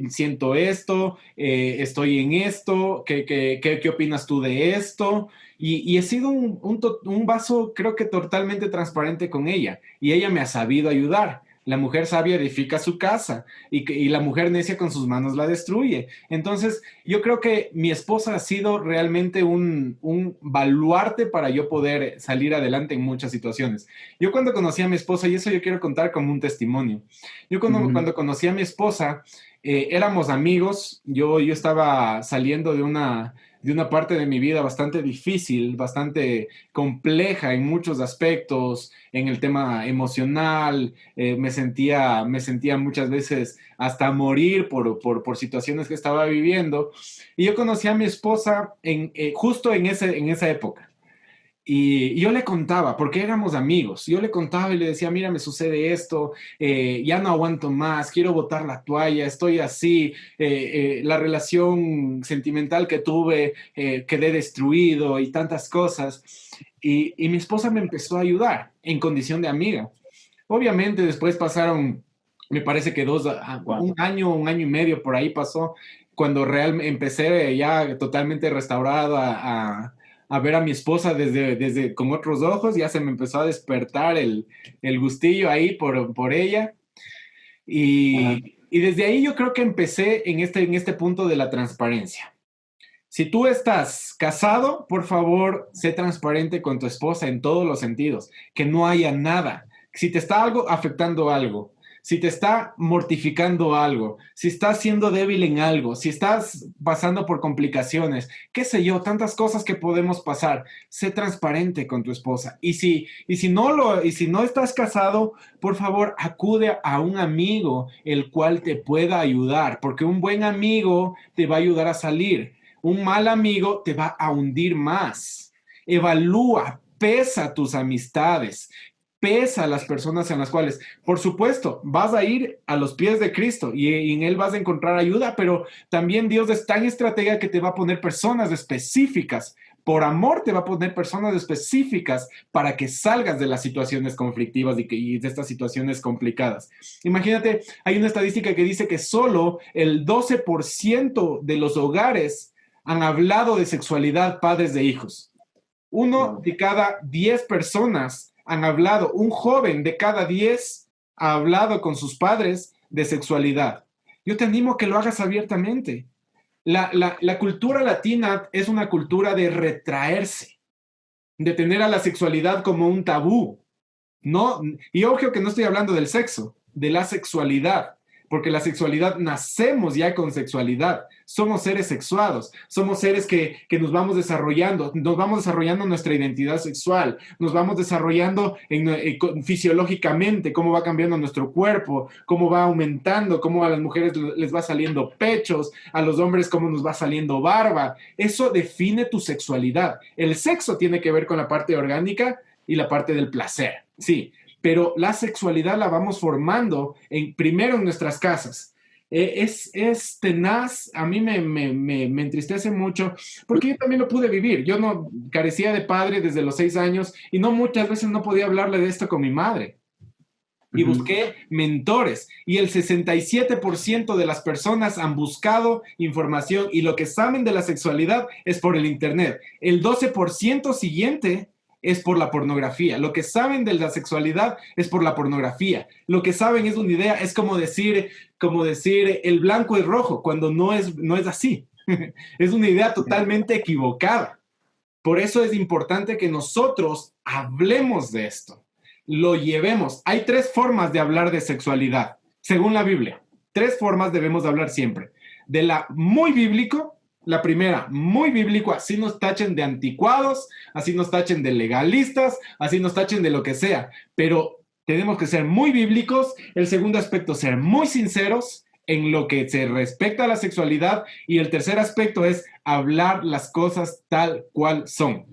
siento esto, estoy en esto, ¿qué opinas tú de esto? Y he sido un vaso, creo que totalmente transparente con ella, y ella me ha sabido ayudar. La mujer sabia edifica su casa y la mujer necia con sus manos la destruye. Entonces, yo creo que mi esposa ha sido realmente un baluarte para yo poder salir adelante en muchas situaciones. Yo cuando conocí a mi esposa, y eso yo quiero contar como un testimonio, yo cuando conocí a mi esposa, éramos amigos, yo estaba saliendo de una parte de mi vida bastante difícil, bastante compleja en muchos aspectos, en el tema emocional, me sentía muchas veces hasta morir por situaciones que estaba viviendo. Y yo conocí a mi esposa justo en esa época. Y yo le contaba, porque éramos amigos, yo le contaba y le decía, mira, me sucede esto, ya no aguanto más, quiero botar la toalla, estoy así, la relación sentimental que tuve, quedé destruido y tantas cosas. Y mi esposa me empezó a ayudar en condición de amiga. Obviamente después pasaron, me parece que Wow. un año y medio por ahí pasó, cuando realmente empecé ya totalmente restaurado a ver a mi esposa desde con otros ojos, ya se me empezó a despertar el gustillo ahí por ella. Ajá. Y desde ahí yo creo que empecé en este punto de la transparencia. Si tú estás casado, por favor, sé transparente con tu esposa en todos los sentidos, que no haya nada. Si te está algo afectando algo, si te está mortificando algo, si estás siendo débil en algo, si estás pasando por complicaciones, qué sé yo, tantas cosas que podemos pasar, sé transparente con tu esposa. Y si no estás casado, por favor, acude a un amigo el cual te pueda ayudar, porque un buen amigo te va a ayudar a salir. Un mal amigo te va a hundir más. Evalúa, pesa tus amistades. pesa a las personas en las cuales, por supuesto, vas a ir a los pies de Cristo y en Él vas a encontrar ayuda, pero también Dios es tan estratega que te va a poner personas específicas. Por amor te va a poner personas específicas para que salgas de las situaciones conflictivas y de estas situaciones complicadas. Imagínate, hay una estadística que dice que solo el 12% de los hogares han hablado de sexualidad padres de hijos. Uno Wow. de cada 10 personas han hablado, un joven de cada 10 ha hablado con sus padres de sexualidad. Yo te animo a que lo hagas abiertamente. La cultura latina es una cultura de retraerse, de tener a la sexualidad como un tabú. No, y ojo que no estoy hablando del sexo, de la sexualidad, porque la sexualidad nacemos ya con sexualidad. Somos seres sexuados, somos seres que nos vamos desarrollando nuestra identidad sexual, nos vamos desarrollando fisiológicamente, cómo va cambiando nuestro cuerpo, cómo va aumentando, cómo a las mujeres les va saliendo pechos, a los hombres cómo nos va saliendo barba. Eso define tu sexualidad. El sexo tiene que ver con la parte orgánica y la parte del placer, sí, pero la sexualidad la vamos formando primero en nuestras casas. Es tenaz, a mí me entristece mucho, porque yo también lo pude vivir. Yo no carecía de padre desde los 6 años y no muchas veces no podía hablarle de esto con mi madre. Y Ujú. busqué mentores y el 67% de las personas han buscado información y lo que saben de la sexualidad es por el Internet. El 12% siguiente es por la pornografía. Lo que saben de la sexualidad es por la pornografía. Lo que saben es una idea, es como decir el blanco y rojo, cuando no es así. Es una idea totalmente equivocada. Por eso es importante que nosotros hablemos de esto, lo llevemos. Hay 3 formas de hablar de sexualidad, según la Biblia. 3 formas debemos de hablar siempre. De la muy bíblico, la primera, muy bíblico, así nos tachen de anticuados, así nos tachen de legalistas, así nos tachen de lo que sea, pero tenemos que ser muy bíblicos. El segundo aspecto, ser muy sinceros en lo que se respecta a la sexualidad. Y el tercer aspecto es hablar las cosas tal cual son.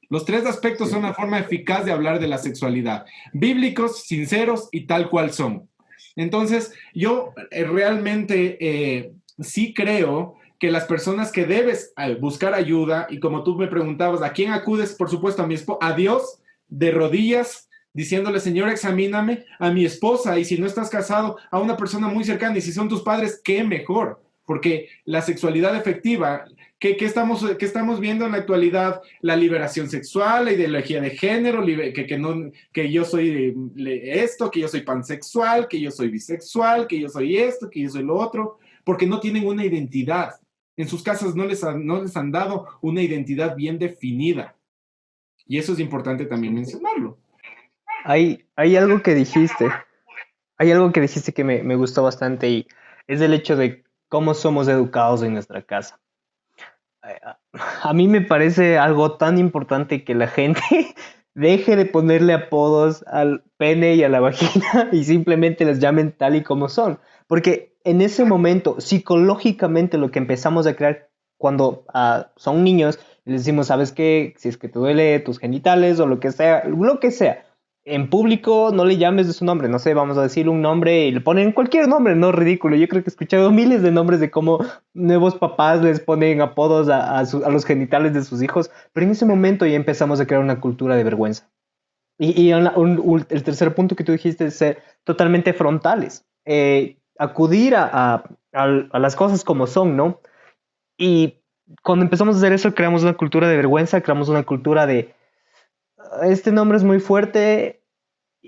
Los 3 aspectos son Sí. una forma eficaz de hablar de la sexualidad. Bíblicos, sinceros y tal cual son. Entonces, yo realmente sí creo que las personas que debes buscar ayuda, y como tú me preguntabas, ¿a quién acudes? Por supuesto, a Dios, de rodillas, diciéndole, Señor, examíname, a mi esposa, y si no estás casado, a una persona muy cercana, y si son tus padres, qué mejor, porque la sexualidad efectiva, ¿qué estamos viendo en la actualidad? La liberación sexual, la ideología de género, que yo soy esto, que yo soy pansexual, que yo soy bisexual, que yo soy esto, que yo soy lo otro, porque no tienen una identidad. En sus casas no les han dado una identidad bien definida. Y eso es importante también mencionarlo. Hay algo que dijiste, hay algo que dijiste que me gustó bastante y es el hecho de cómo somos educados en nuestra casa. A a mí me parece algo tan importante que la gente deje de ponerle apodos al pene y a la vagina y simplemente les llamen tal y como son. Porque en ese momento, psicológicamente, lo que empezamos a crear cuando son niños, les decimos, ¿sabes qué? Si es que te duele tus genitales o lo que sea, en público no le llames de su nombre, no sé, vamos a decirle un nombre y le ponen cualquier nombre, no ridículo. Yo creo que he escuchado miles de nombres de cómo nuevos papás les ponen apodos a los genitales de sus hijos, pero en ese momento ya empezamos a crear una cultura de vergüenza. El tercer punto que tú dijiste es ser totalmente frontales, acudir a las cosas como son, ¿no? Y cuando empezamos a hacer eso, creamos una cultura de vergüenza, creamos una cultura de, este nombre es muy fuerte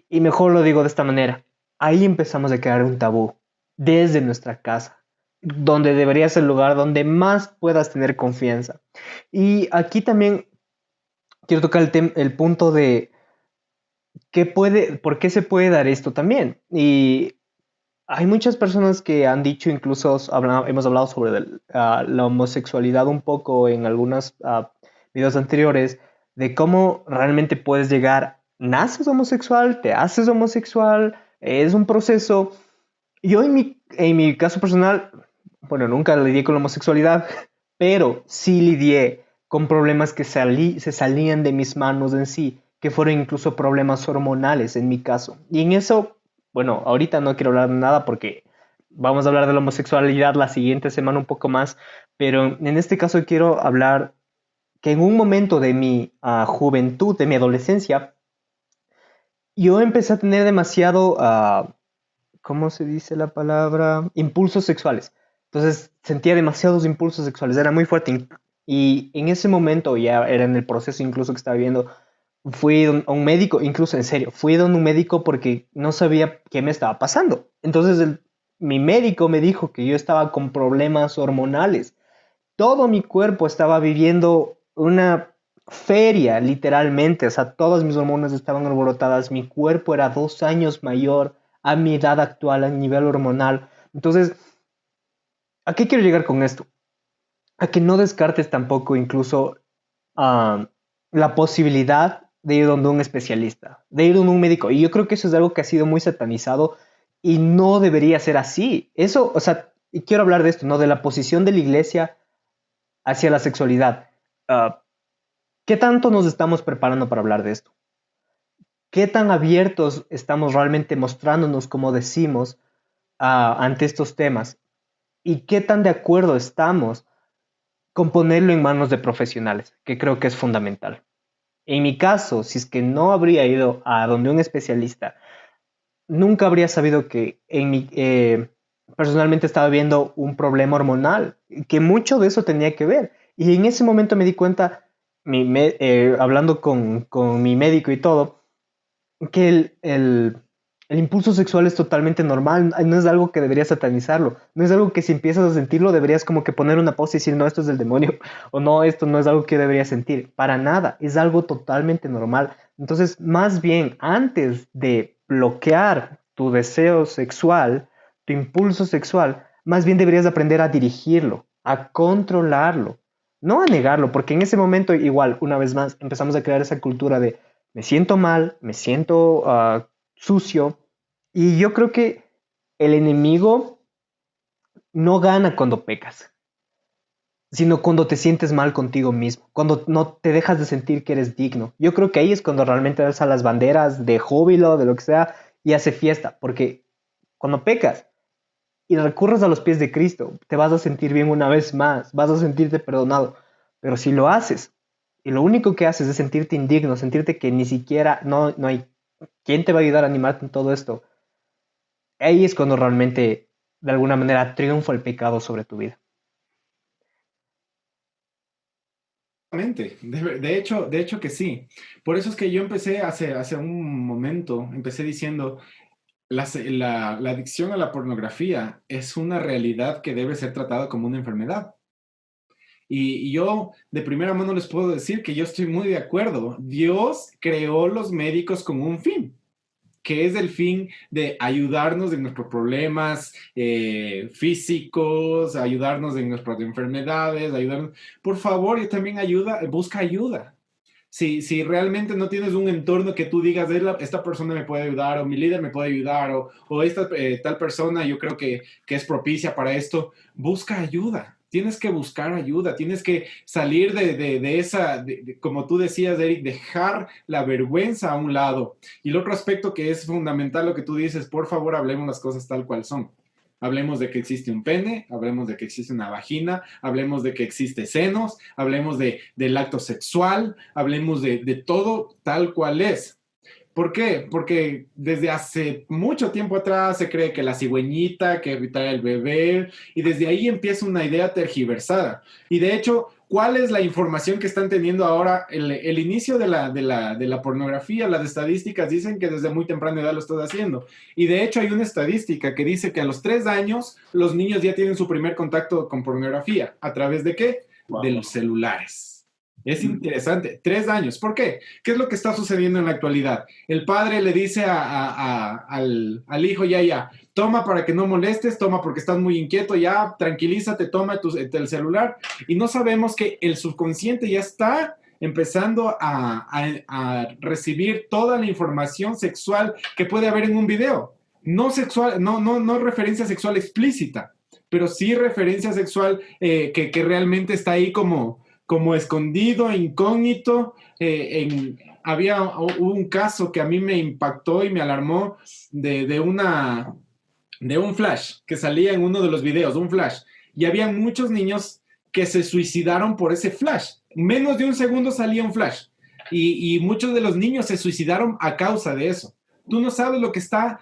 y mejor lo digo de esta manera. Ahí empezamos a crear un tabú desde nuestra casa, donde debería ser el lugar donde más puedas tener confianza. Y aquí también quiero tocar el punto de por qué se puede dar esto también. Y hay muchas personas que han dicho, incluso hemos hablado sobre la homosexualidad un poco en algunos videos anteriores, de cómo realmente puedes llegar, naces homosexual, te haces homosexual, es un proceso. Yo en mi caso personal, bueno, nunca lidié con la homosexualidad, pero sí lidié con problemas que se salían de mis manos en sí, que fueron incluso problemas hormonales en mi caso. Y en eso, bueno, ahorita no quiero hablar de nada porque vamos a hablar de la homosexualidad la siguiente semana un poco más, pero en este caso quiero hablar que en un momento de mi juventud, de mi adolescencia, yo empecé a tener demasiado, ¿cómo se dice la palabra? Impulsos sexuales. Entonces sentía demasiados impulsos sexuales, era muy fuerte. Y en ese momento, ya era en el proceso incluso que estaba viviendo, fui a un médico, incluso en serio, fui a un médico porque no sabía qué me estaba pasando. Entonces mi médico me dijo que yo estaba con problemas hormonales. Todo mi cuerpo estaba viviendo una feria, literalmente. O sea, todas mis hormonas estaban alborotadas. Mi cuerpo era 2 años mayor a mi edad actual a nivel hormonal. Entonces, ¿a qué quiero llegar con esto? A que no descartes tampoco incluso ah, la posibilidad de ir donde un especialista, de ir donde un médico. Y yo creo que eso es algo que ha sido muy satanizado y no debería ser así. Eso, o sea, y quiero hablar de esto, ¿no? De la posición de la iglesia hacia la sexualidad. Ah, ¿Qué tanto nos estamos preparando para hablar de esto? ¿Qué tan abiertos estamos realmente mostrándonos, como decimos, ante estos temas? ¿Y qué tan de acuerdo estamos con ponerlo en manos de profesionales? Que creo que es fundamental. En mi caso, si es que no habría ido a donde un especialista, nunca habría sabido que personalmente estaba viendo un problema hormonal, que mucho de eso tenía que ver. Y en ese momento me di cuenta, hablando con mi médico y todo, que el impulso sexual es totalmente normal, no es algo que deberías satanizarlo, no es algo que si empiezas a sentirlo deberías como que poner una pausa y decir, no, esto es del demonio, o no, esto no es algo que deberías sentir, para nada, es algo totalmente normal. Entonces, más bien, antes de bloquear tu deseo sexual, tu impulso sexual, más bien deberías aprender a dirigirlo, a controlarlo, no a negarlo, porque en ese momento igual, una vez más, empezamos a crear esa cultura de me siento mal, me siento sucio. Y yo creo que el enemigo no gana cuando pecas, sino cuando te sientes mal contigo mismo, cuando no te dejas de sentir que eres digno. Yo creo que ahí es cuando realmente alza las banderas de júbilo, de lo que sea, y hace fiesta, porque cuando pecas y recurres a los pies de Cristo, te vas a sentir bien una vez más, vas a sentirte perdonado. Pero si lo haces y lo único que haces es sentirte indigno, sentirte que ni siquiera no hay quien te va a ayudar a animarte en todo esto, ahí es cuando realmente de alguna manera triunfa el pecado sobre tu vida. De hecho que sí. Por eso es que yo empecé hace un momento, empecé diciendo, la adicción a la pornografía es una realidad que debe ser tratada como una enfermedad. Y yo de primera mano les puedo decir que yo estoy muy de acuerdo. Dios creó los médicos con un fin, que es el fin de ayudarnos en nuestros problemas físicos, ayudarnos en nuestras enfermedades, ayudarnos. Por favor, y también ayuda, busca ayuda. Si realmente no tienes un entorno que tú digas, esta persona me puede ayudar, o mi líder me puede ayudar, o esta tal persona yo creo que es propicia para esto, busca ayuda. Tienes que buscar ayuda, tienes que salir de esa, como tú decías, Eric, dejar la vergüenza a un lado. Y el otro aspecto que es fundamental, lo que tú dices, por favor, hablemos las cosas tal cual son. Hablemos de que existe un pene, hablemos de que existe una vagina, hablemos de que existe senos, hablemos del acto sexual, hablemos de todo tal cual es. ¿Por qué? Porque desde hace mucho tiempo atrás se cree que la cigüeñita, que trae el bebé, y desde ahí empieza una idea tergiversada. Y de hecho, ¿cuál es la información que están teniendo ahora? El inicio de la pornografía, las estadísticas dicen que desde muy temprana edad lo estás haciendo. Y de hecho hay una estadística que dice que a los 3 años los niños ya tienen su primer contacto con pornografía. ¿A través de qué? De los celulares. Es interesante, 3 años. ¿Por qué? ¿Qué es lo que está sucediendo en la actualidad? El padre le dice al hijo, ya, toma para que no molestes, toma porque estás muy inquieto, ya, tranquilízate, toma el celular. Y no sabemos que el subconsciente ya está empezando a recibir toda la información sexual que puede haber en un video. No sexual, no referencia sexual explícita, pero sí referencia sexual que realmente está ahí como escondido, incógnito. Hubo un caso que a mí me impactó y me alarmó de un flash que salía en uno de los videos, un flash. Y había muchos niños que se suicidaron por ese flash. Menos de un segundo salía un flash. Y muchos de los niños se suicidaron a causa de eso. Tú no sabes lo que está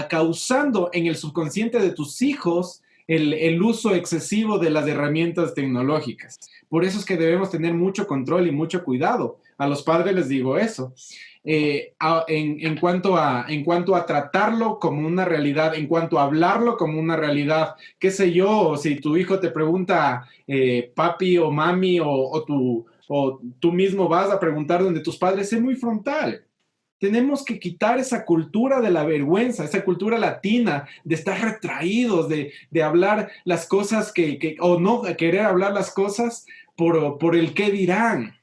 causando en el subconsciente de tus hijos el uso excesivo de las herramientas tecnológicas. Por eso es que debemos tener mucho control y mucho cuidado. A los padres les digo eso. En cuanto a tratarlo como una realidad, en cuanto a hablarlo como una realidad, qué sé yo, si tu hijo te pregunta papi o mami o tú mismo vas a preguntar donde tus padres, sé muy frontal. Tenemos que quitar esa cultura de la vergüenza, esa cultura latina de estar retraídos, de hablar las cosas o no querer hablar las cosas por el qué dirán.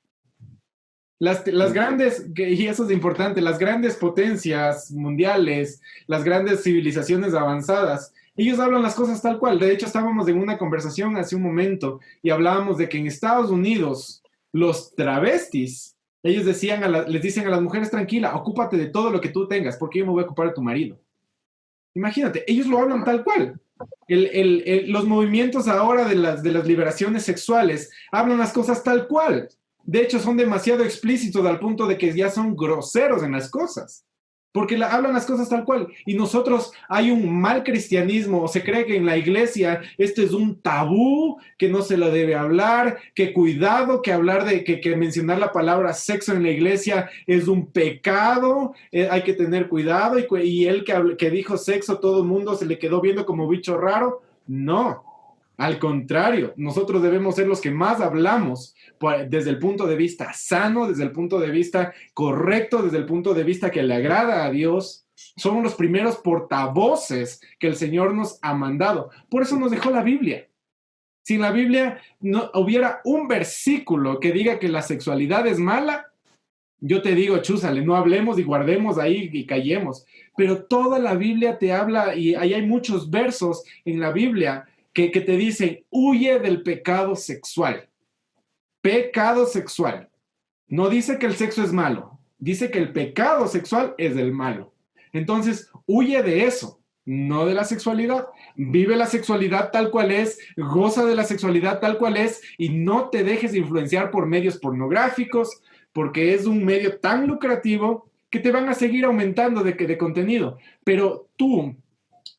Las grandes, y eso es importante, las grandes potencias mundiales, las grandes civilizaciones avanzadas, ellos hablan las cosas tal cual. De hecho, estábamos en una conversación hace un momento y hablábamos de que en Estados Unidos los travestis, ellos les dicen a las mujeres, tranquila, ocúpate de todo lo que tú tengas, porque yo me voy a ocupar de tu marido. Imagínate, ellos lo hablan tal cual. Los movimientos ahora de las liberaciones sexuales hablan las cosas tal cual. De hecho, son demasiado explícitos al punto de que ya son groseros en las cosas, porque hablan las cosas tal cual. Y nosotros hay un mal cristianismo, o se cree que en la iglesia esto es un tabú, que no se lo debe hablar, que cuidado, que hablar que mencionar la palabra sexo en la iglesia es un pecado, hay que tener cuidado, y él que dijo sexo, todo el mundo se le quedó viendo como bicho raro. No. Al contrario, nosotros debemos ser los que más hablamos desde el punto de vista sano, desde el punto de vista correcto, desde el punto de vista que le agrada a Dios. Somos los primeros portavoces que el Señor nos ha mandado. Por eso nos dejó la Biblia. Si en la Biblia no hubiera un versículo que diga que la sexualidad es mala, yo te digo, chúzale, no hablemos y guardemos ahí y callemos. Pero toda la Biblia te habla, y ahí hay muchos versos en la Biblia que te dicen, huye del pecado sexual. Pecado sexual. No dice que el sexo es malo, dice que el pecado sexual es el malo. Entonces, huye de eso, no de la sexualidad. Vive la sexualidad tal cual es, goza de la sexualidad tal cual es, y no te dejes influenciar por medios pornográficos, porque es un medio tan lucrativo que te van a seguir aumentando de contenido. Pero tú,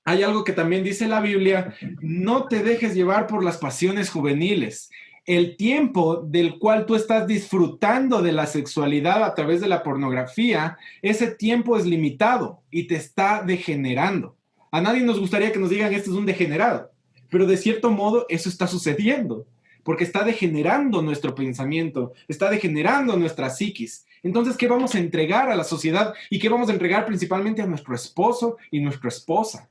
hay algo que también dice la Biblia, no te dejes llevar por las pasiones juveniles. El tiempo del cual tú estás disfrutando de la sexualidad a través de la pornografía, ese tiempo es limitado y te está degenerando. A nadie nos gustaría que nos digan, este es un degenerado, pero de cierto modo eso está sucediendo, porque está degenerando nuestro pensamiento, está degenerando nuestra psiquis. Entonces, ¿qué vamos a entregar a la sociedad y qué vamos a entregar principalmente a nuestro esposo y nuestra esposa?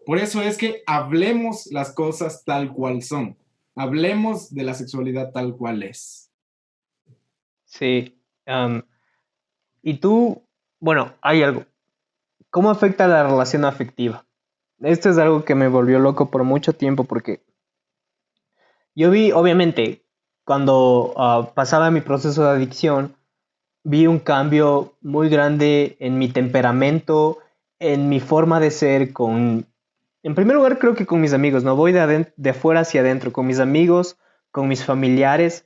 Por eso es que hablemos las cosas tal cual son. Hablemos de la sexualidad tal cual es. Sí. Y tú, bueno, hay algo. ¿Cómo afecta la relación afectiva? Esto es algo que me volvió loco por mucho tiempo porque yo vi, obviamente, cuando pasaba mi proceso de adicción, vi un cambio muy grande en mi temperamento, en mi forma de ser en primer lugar creo que con mis amigos, no voy de afuera hacia adentro, con mis amigos, con mis familiares,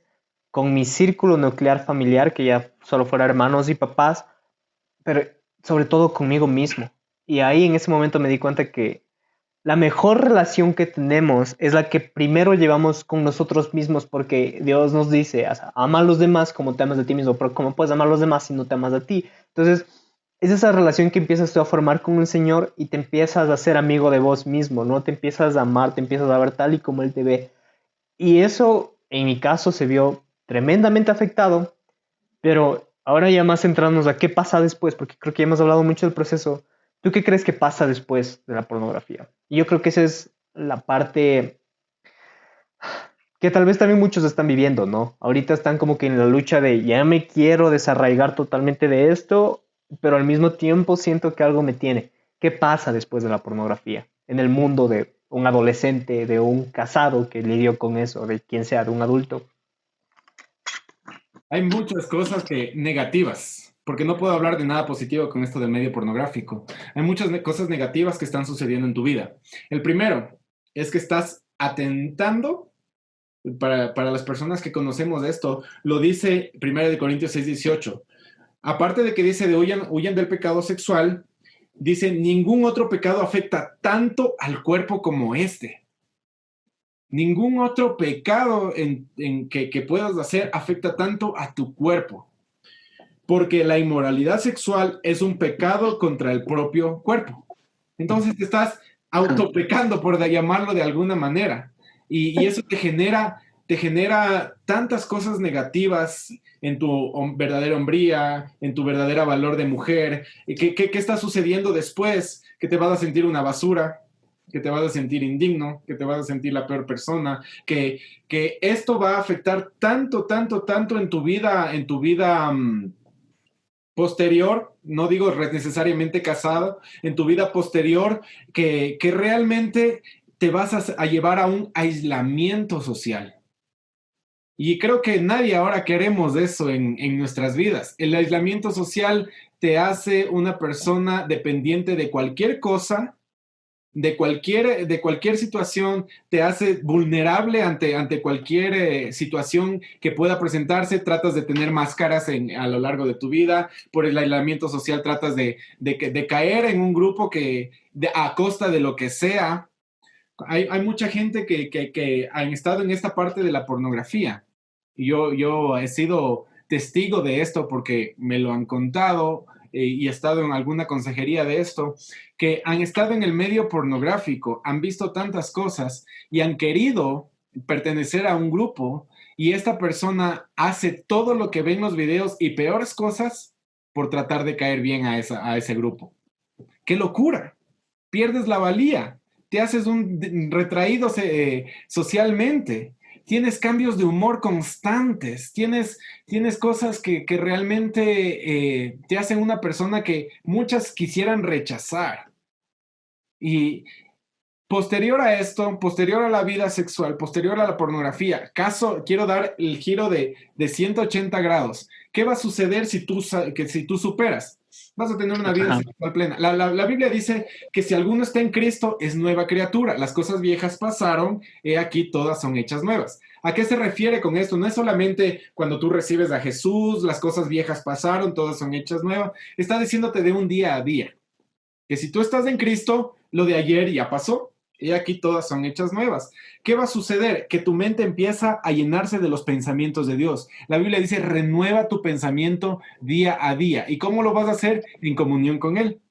con mi círculo nuclear familiar, que ya solo fuera hermanos y papás, pero sobre todo conmigo mismo. Y ahí en ese momento me di cuenta que la mejor relación que tenemos es la que primero llevamos con nosotros mismos, porque Dios nos dice, o sea, ama a los demás como te amas a ti mismo, pero ¿cómo puedes amar a los demás si no te amas a ti? Entonces, es esa relación que empiezas tú a formar con el Señor y te empiezas a ser amigo de vos mismo, ¿no? Te empiezas a amar, te empiezas a ver tal y como Él te ve. Y eso, en mi caso, se vio tremendamente afectado, pero ahora ya más centrarnos a qué pasa después, porque creo que ya hemos hablado mucho del proceso. ¿Tú qué crees que pasa después de la pornografía? Y yo creo que esa es la parte que tal vez también muchos están viviendo, ¿no? Ahorita están como que en la lucha de ya me quiero desarraigar totalmente de esto, pero al mismo tiempo siento que algo me tiene. ¿Qué pasa después de la pornografía? En el mundo de un adolescente, de un casado que lidió con eso, de quien sea, de un adulto. Hay muchas cosas negativas, porque no puedo hablar de nada positivo con esto del medio pornográfico. Hay muchas cosas negativas que están sucediendo en tu vida. El primero es que estás atentando, para las personas que conocemos esto, lo dice 1 Corintios 6:18. Aparte de que dice de huyan del pecado sexual, dice ningún otro pecado afecta tanto al cuerpo como este. Ningún otro pecado que puedas hacer afecta tanto a tu cuerpo, porque la inmoralidad sexual es un pecado contra el propio cuerpo. Entonces te estás autopecando, por llamarlo de alguna manera, y eso te genera tantas cosas negativas en tu verdadera hombría, en tu verdadera valor de mujer. ¿Qué está sucediendo después? Que te vas a sentir una basura, que te vas a sentir indigno, que te vas a sentir la peor persona, que esto va a afectar tanto, tanto, tanto en tu vida posterior, no digo necesariamente casado, en tu vida posterior, que realmente te vas a llevar a un aislamiento social. Y creo que nadie ahora queremos eso en nuestras vidas. El aislamiento social te hace una persona dependiente de cualquier cosa, de cualquier situación, te hace vulnerable ante cualquier situación que pueda presentarse. Tratas de tener máscaras a lo largo de tu vida. Por el aislamiento social tratas de caer en un grupo a costa de lo que sea. Hay mucha gente que han estado en esta parte de la pornografía. Y yo he sido testigo de esto porque me lo han contado, y he estado en alguna consejería de esto, que han estado en el medio pornográfico, han visto tantas cosas y han querido pertenecer a un grupo, y esta persona hace todo lo que ve en los videos y peores cosas por tratar de caer bien a ese grupo. ¡Qué locura! Pierdes la valía, te haces un retraído socialmente, tienes cambios de humor constantes, tienes cosas que realmente te hacen una persona que muchas quisieran rechazar. Y posterior a esto, posterior a la vida sexual, posterior a la pornografía, quiero dar el giro de 180 grados. ¿Qué va a suceder si tú superas? Vas a tener una vida Ajá. sexual plena. La Biblia dice que si alguno está en Cristo, es nueva criatura. Las cosas viejas pasaron, he aquí todas son hechas nuevas. ¿A qué se refiere con esto? No es solamente cuando tú recibes a Jesús, las cosas viejas pasaron, todas son hechas nuevas. Está diciéndote de un día a día. Que si tú estás en Cristo, lo de ayer ya pasó. Y aquí todas son hechas nuevas. ¿Qué va a suceder? Que tu mente empieza a llenarse de los pensamientos de Dios. La Biblia dice, renueva tu pensamiento día a día. ¿Y cómo lo vas a hacer? En comunión con Él.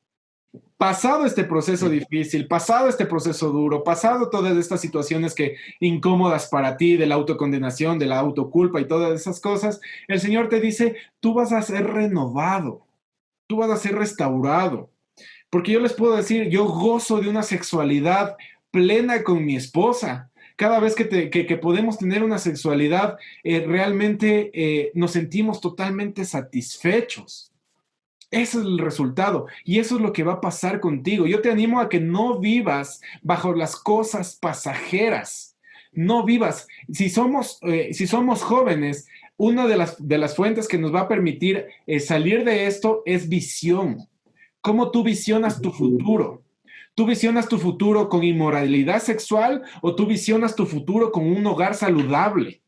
Pasado este proceso difícil, pasado este proceso duro, pasado todas estas situaciones incómodas para ti, de la autocondenación, de la autoculpa y todas esas cosas, el Señor te dice, tú vas a ser renovado, tú vas a ser restaurado. Porque yo les puedo decir, yo gozo de una sexualidad plena con mi esposa. Cada vez que podemos tener una sexualidad, realmente nos sentimos totalmente satisfechos. Ese es el resultado y eso es lo que va a pasar contigo. Yo te animo a que no vivas bajo las cosas pasajeras. No vivas. Si somos jóvenes, una de las fuentes que nos va a permitir salir de esto es visión. ¿Cómo tú visionas tu futuro? ¿Tú visionas tu futuro con inmoralidad sexual o tú visionas tu futuro con un hogar saludable?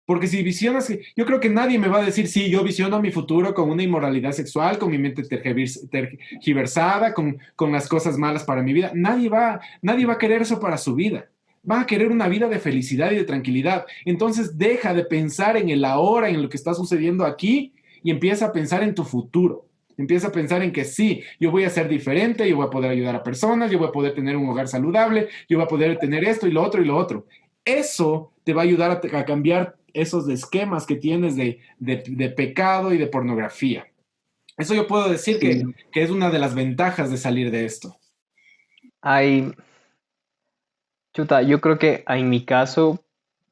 Porque si visionas, yo creo que nadie me va a decir, sí, yo visiono mi futuro con una inmoralidad sexual, con mi mente tergiversada, con las cosas malas para mi vida. Nadie va a querer eso para su vida. Va a querer una vida de felicidad y de tranquilidad. Entonces deja de pensar en el ahora, en lo que está sucediendo aquí, y empieza a pensar en tu futuro. Empieza a pensar en que sí, yo voy a ser diferente, yo voy a poder ayudar a personas, yo voy a poder tener un hogar saludable, yo voy a poder tener esto y lo otro y lo otro. Eso te va a ayudar a cambiar esos esquemas que tienes de pecado y de pornografía. Eso yo puedo decir que, Sí, que es una de las ventajas de salir de esto. hay, chuta, yo creo que en mi caso,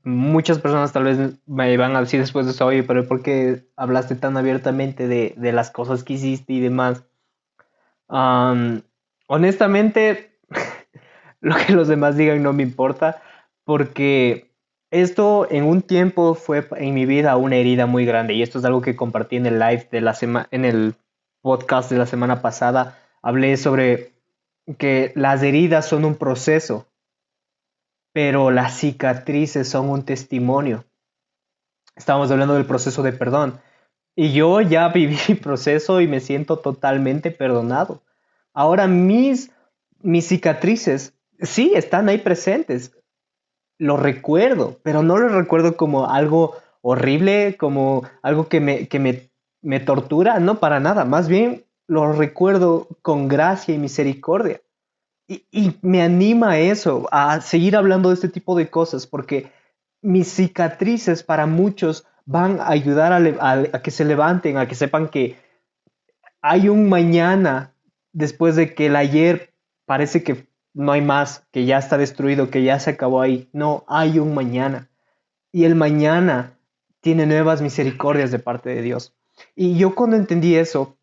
muchas personas tal vez me van a decir después de eso, oye, pero ¿por qué hablaste tan abiertamente de las cosas que hiciste y demás? Am, honestamente, lo que los demás digan no me importa, porque Esto en un tiempo fue en mi vida una herida muy grande y esto es algo que compartí en el live de la semana, en el podcast de la semana pasada. Hablé sobre que las heridas son un proceso, pero las cicatrices son un testimonio. Estábamos hablando del proceso de perdón y yo ya viví el proceso y me siento totalmente perdonado. Ahora mis cicatrices sí están ahí presentes, lo recuerdo, pero no lo recuerdo como algo horrible, como algo me tortura, no para nada, más bien lo recuerdo con gracia y misericordia. Y me anima eso, a seguir hablando de este tipo de cosas, porque mis cicatrices para muchos van a ayudar a que se levanten, a que sepan que hay un mañana después de que el ayer parece que no hay más, que ya está destruido, que ya se acabó ahí. No, hay un mañana. Y el mañana tiene nuevas misericordias de parte de Dios. Y yo cuando entendí eso,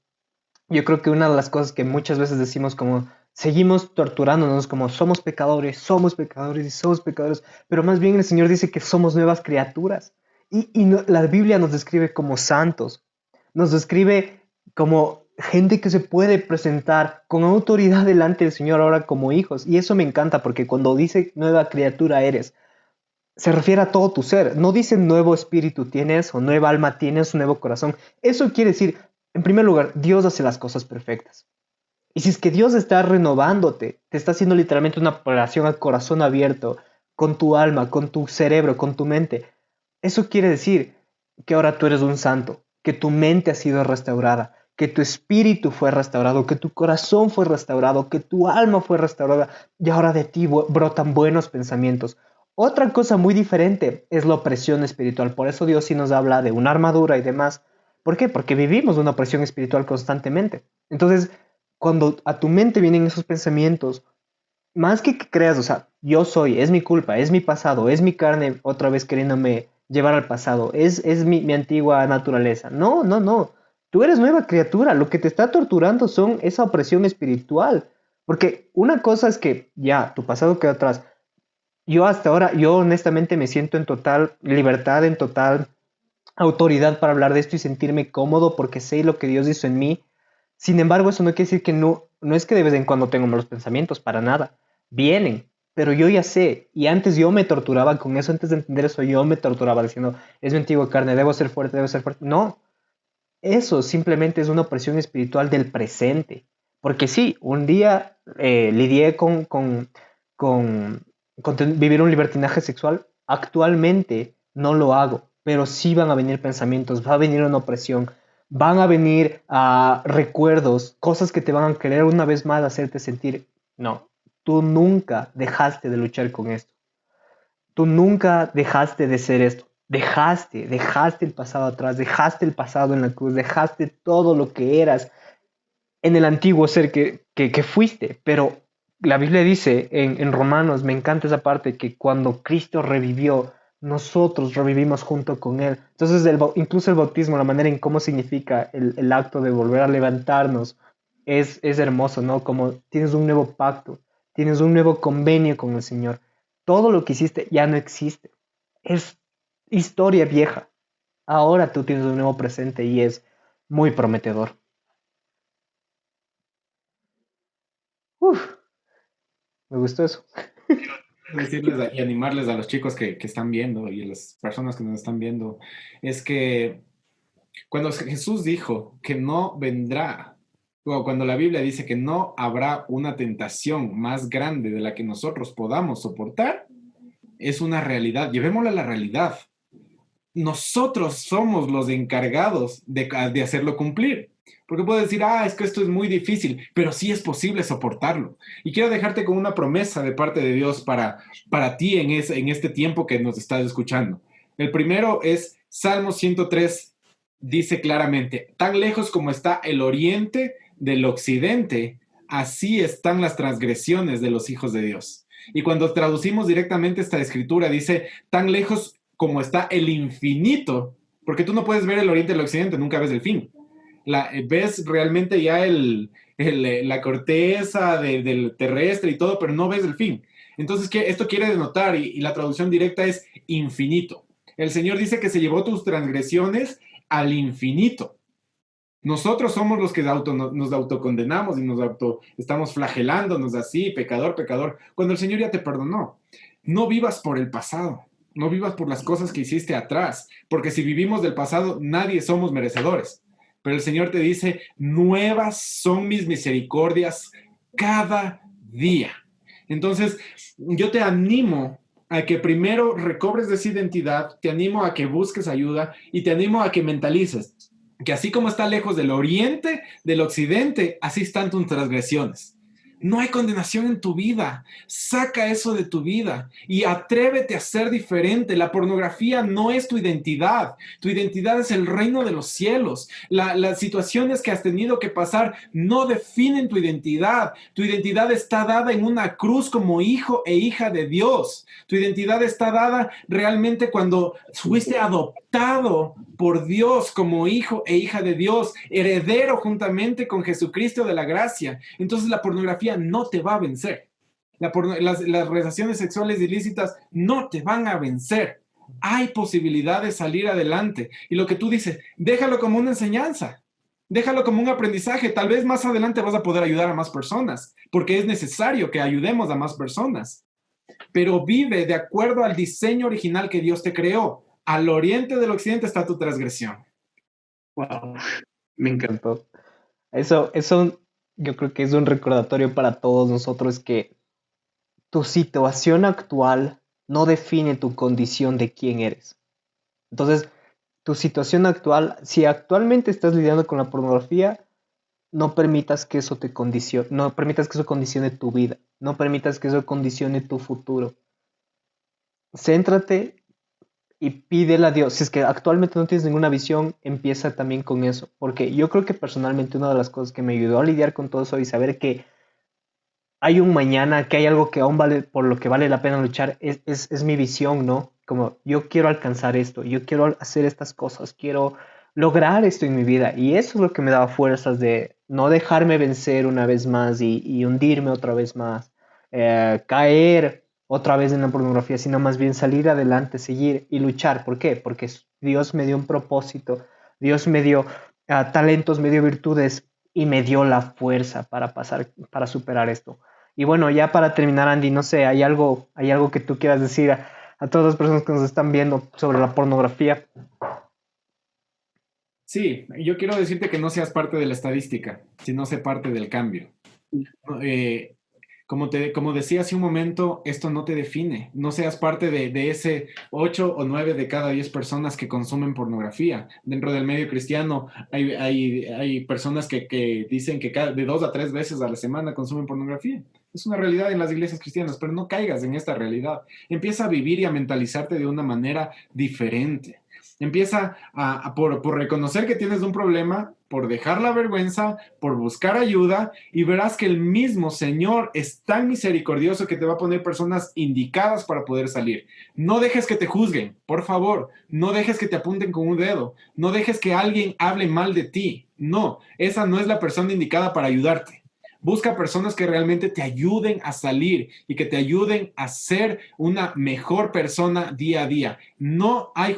yo creo que una de las cosas que muchas veces decimos como seguimos torturándonos como somos pecadores y somos pecadores, pero más bien el Señor dice que somos nuevas criaturas. La Biblia nos describe como santos, nos describe como gente que se puede presentar con autoridad delante del Señor ahora como hijos. Y eso me encanta porque cuando dice nueva criatura eres, se refiere a todo tu ser. No dice nuevo espíritu tienes o nueva alma tienes, un nuevo corazón. Eso quiere decir, en primer lugar, Dios hace las cosas perfectas. Y si es que Dios está renovándote, te está haciendo literalmente una operación a corazón abierto, con tu alma, con tu cerebro, con tu mente, eso quiere decir que ahora tú eres un santo, que tu mente ha sido restaurada, que tu espíritu fue restaurado, que tu corazón fue restaurado, que tu alma fue restaurada y ahora de ti brotan buenos pensamientos. Otra cosa muy diferente es la opresión espiritual. Por eso Dios sí nos habla de una armadura y demás. ¿Por qué? Porque vivimos una opresión espiritual constantemente. Entonces, cuando a tu mente vienen esos pensamientos, más que creas, o sea, yo soy, es mi culpa, es mi pasado, es mi carne otra vez queriéndome llevar al pasado, es mi antigua naturaleza. No, no, no. Tú eres nueva criatura. Lo que te está torturando son esa opresión espiritual. Porque una cosa es que ya, tu pasado quedó atrás. Yo hasta ahora, yo honestamente me siento en total libertad, en total autoridad para hablar de esto y sentirme cómodo porque sé lo que Dios hizo en mí. Sin embargo, eso no quiere decir que no es que de vez en cuando tengo malos pensamientos, para nada. Vienen, pero yo ya sé. Y antes yo me torturaba con eso, antes de entender eso, yo me torturaba diciendo, es mi antigua carne, debo ser fuerte, debo ser fuerte. No, eso simplemente es una opresión espiritual del presente. Porque sí, un día lidié con, vivir un libertinaje sexual. Actualmente no lo hago, pero sí van a venir pensamientos, va a venir una opresión, van a venir recuerdos, cosas que te van a querer una vez más hacerte sentir, no, tú nunca dejaste de luchar con esto. Tú nunca dejaste de ser esto. Dejaste el pasado atrás, dejaste el pasado en la cruz, dejaste todo lo que eras en el antiguo ser que fuiste. Pero la Biblia dice en Romanos, me encanta esa parte, que cuando Cristo revivió, nosotros revivimos junto con Él. Entonces, incluso el bautismo, la manera en cómo significa el acto de volver a levantarnos, es hermoso, ¿no? Como tienes un nuevo pacto, tienes un nuevo convenio con el Señor. Todo lo que hiciste ya no existe. Es historia vieja. Ahora tú tienes un nuevo presente y es muy prometedor. Uf, me gustó eso. Decirles y animarles a los chicos que están viendo y a las personas que nos están viendo, es que cuando Jesús dijo que no vendrá, o cuando la Biblia dice que no habrá una tentación más grande de la que nosotros podamos soportar, es una realidad. Llevémosla a la realidad. Nosotros somos los encargados de hacerlo cumplir. Porque puedo decir, es que esto es muy difícil, pero sí es posible soportarlo. Y quiero dejarte con una promesa de parte de Dios para ti en este tiempo que nos estás escuchando. El primero es Salmo 103, dice claramente, tan lejos como está el oriente del occidente, así están las transgresiones de los hijos de Dios. Y cuando traducimos directamente esta escritura, dice, tan lejos como está el infinito, porque tú no puedes ver el oriente y el occidente, nunca ves el fin. Ves realmente ya la corteza del terrestre y todo, pero no ves el fin. Entonces, esto quiere denotar, y la traducción directa es infinito. El Señor dice que se llevó tus transgresiones al infinito. Nosotros somos los que nos autocondenamos y estamos flagelándonos así, pecador, pecador, cuando el Señor ya te perdonó. No vivas por el pasado, no vivas por las cosas que hiciste atrás, porque si vivimos del pasado, nadie somos merecedores. Pero el Señor te dice, nuevas son mis misericordias cada día. Entonces, yo te animo a que primero recobres esa identidad, te animo a que busques ayuda y te animo a que mentalices que así como está lejos del oriente, del occidente, así están tus transgresiones. No hay condenación en tu vida. Saca eso de tu vida y atrévete a ser diferente. La pornografía no es tu identidad. Tu identidad es el reino de los cielos. Las situaciones que has tenido que pasar no definen tu identidad. Tu identidad está dada en una cruz como hijo e hija de Dios. Tu identidad está dada realmente cuando fuiste adoptado por Dios como hijo e hija de Dios, heredero juntamente con Jesucristo de la gracia. Entonces la pornografía no te va a vencer. Las relaciones sexuales ilícitas no te van a vencer. Hay posibilidad de salir adelante. Y lo que tú dices, déjalo como una enseñanza. Déjalo como un aprendizaje. Tal vez más adelante vas a poder ayudar a más personas, porque es necesario que ayudemos a más personas. Pero vive de acuerdo al diseño original que Dios te creó. Al oriente del occidente está tu transgresión. Wow, me encantó. Eso yo creo que es un recordatorio para todos nosotros que tu situación actual no define tu condición de quién eres. Entonces, tu situación actual, si actualmente estás lidiando con la pornografía, no permitas que eso te condicione, no permitas que eso condicione tu vida, no permitas que eso condicione tu futuro. Céntrate y pídele a Dios. Si es que actualmente no tienes ninguna visión, empieza también con eso. Porque yo creo que personalmente una de las cosas que me ayudó a lidiar con todo eso y saber que hay un mañana, que hay algo que aún vale, por lo que vale la pena luchar, es mi visión, ¿no? Como yo quiero alcanzar esto, yo quiero hacer estas cosas, quiero lograr esto en mi vida. Y eso es lo que me daba fuerzas de no dejarme vencer una vez más y hundirme otra vez más, caer otra vez en la pornografía, sino más bien salir adelante, seguir y luchar. ¿Por qué? Porque Dios me dio un propósito, Dios me dio talentos, me dio virtudes y me dio la fuerza para pasar, para superar esto. Y bueno, ya para terminar, Andy, no sé, hay algo que tú quieras decir a todas las personas que nos están viendo sobre la pornografía? Sí, yo quiero decirte que no seas parte de la estadística, sino sé parte del cambio. Eh, como decía hace un momento, esto no te define. No seas parte de ese 8 o 9 de cada 10 personas que consumen pornografía. Dentro del medio cristiano hay personas que dicen que de 2 a 3 veces a la semana consumen pornografía. Es una realidad en las iglesias cristianas, pero no caigas en esta realidad. Empieza a vivir y a mentalizarte de una manera diferente. Empieza por reconocer que tienes un problema, por dejar la vergüenza, por buscar ayuda y verás que el mismo Señor es tan misericordioso que te va a poner personas indicadas para poder salir. No dejes que te juzguen, por favor. No dejes que te apunten con un dedo. No dejes que alguien hable mal de ti. No, esa no es la persona indicada para ayudarte. Busca personas que realmente te ayuden a salir y que te ayuden a ser una mejor persona día a día. No hay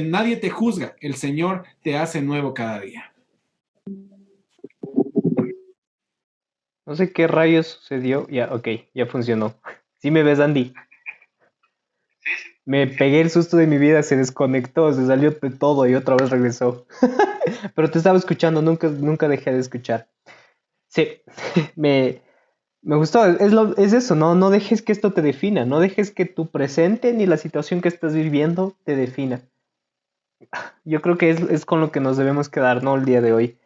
nadie te juzga, el Señor te hace nuevo cada día. No sé qué rayos sucedió. Ya, ok, ya funcionó. ¿Sí me ves, Andy? Me pegué el susto de mi vida, se desconectó, se salió de todo y otra vez regresó. Pero te estaba escuchando, nunca dejé de escuchar. Sí, me, me gustó, es eso, ¿no? No dejes que esto te defina, no dejes que tu presente ni la situación que estás viviendo te defina. Yo creo que es con lo que nos debemos quedar, ¿no? El día de hoy.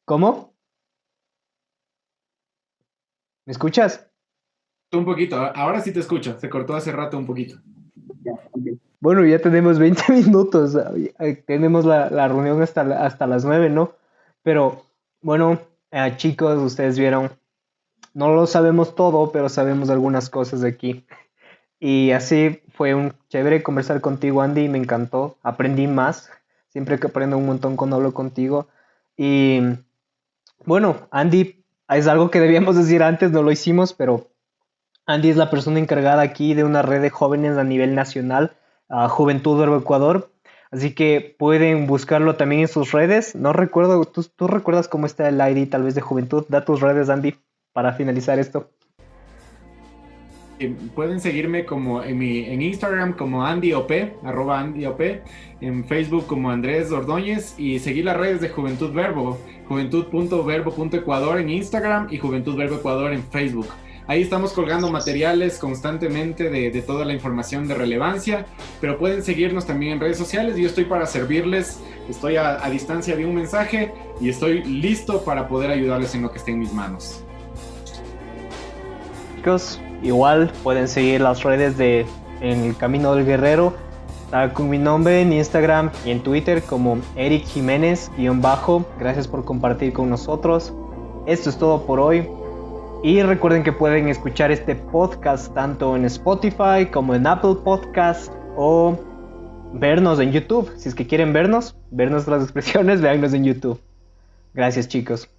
¿Cómo? ¿Me escuchas? Un poquito, ahora sí te escucho, se cortó hace rato un poquito. Bueno, ya tenemos 20 minutos, tenemos la reunión hasta las 9, ¿no? Pero bueno, chicos, ustedes vieron, no lo sabemos todo, pero sabemos algunas cosas de aquí. Y así fue un chévere conversar contigo, Andy, me encantó, aprendí más, siempre que aprendo un montón cuando hablo contigo. Y bueno, Andy, es algo que debíamos decir antes, no lo hicimos, pero Andy es la persona encargada aquí de una red de jóvenes a nivel nacional, Juventud Verbo Ecuador. Así que pueden buscarlo también en sus redes. No recuerdo, ¿tú recuerdas cómo está el ID tal vez de Juventud? Da tus redes, Andy, para finalizar esto. Pueden seguirme como en Instagram como AndyOP, @AndyOP, en Facebook como Andrés Ordóñez y seguir las redes de Juventud Verbo, juventud.verbo.ecuador en Instagram y Juventud Verbo Ecuador en Facebook. Ahí estamos colgando materiales constantemente de toda la información de relevancia, pero pueden seguirnos también en redes sociales y yo estoy para servirles, estoy a distancia de un mensaje y estoy listo para poder ayudarles en lo que esté en mis manos. Chicos, igual pueden seguir las redes de En el Camino del Guerrero, con mi nombre en Instagram y en Twitter como Eric Jiménez _. Gracias por compartir con nosotros. Esto es todo por hoy. Y recuerden que pueden escuchar este podcast tanto en Spotify como en Apple Podcast o vernos en YouTube. Si es que quieren vernos, ver nuestras expresiones, véannos en YouTube. Gracias, chicos.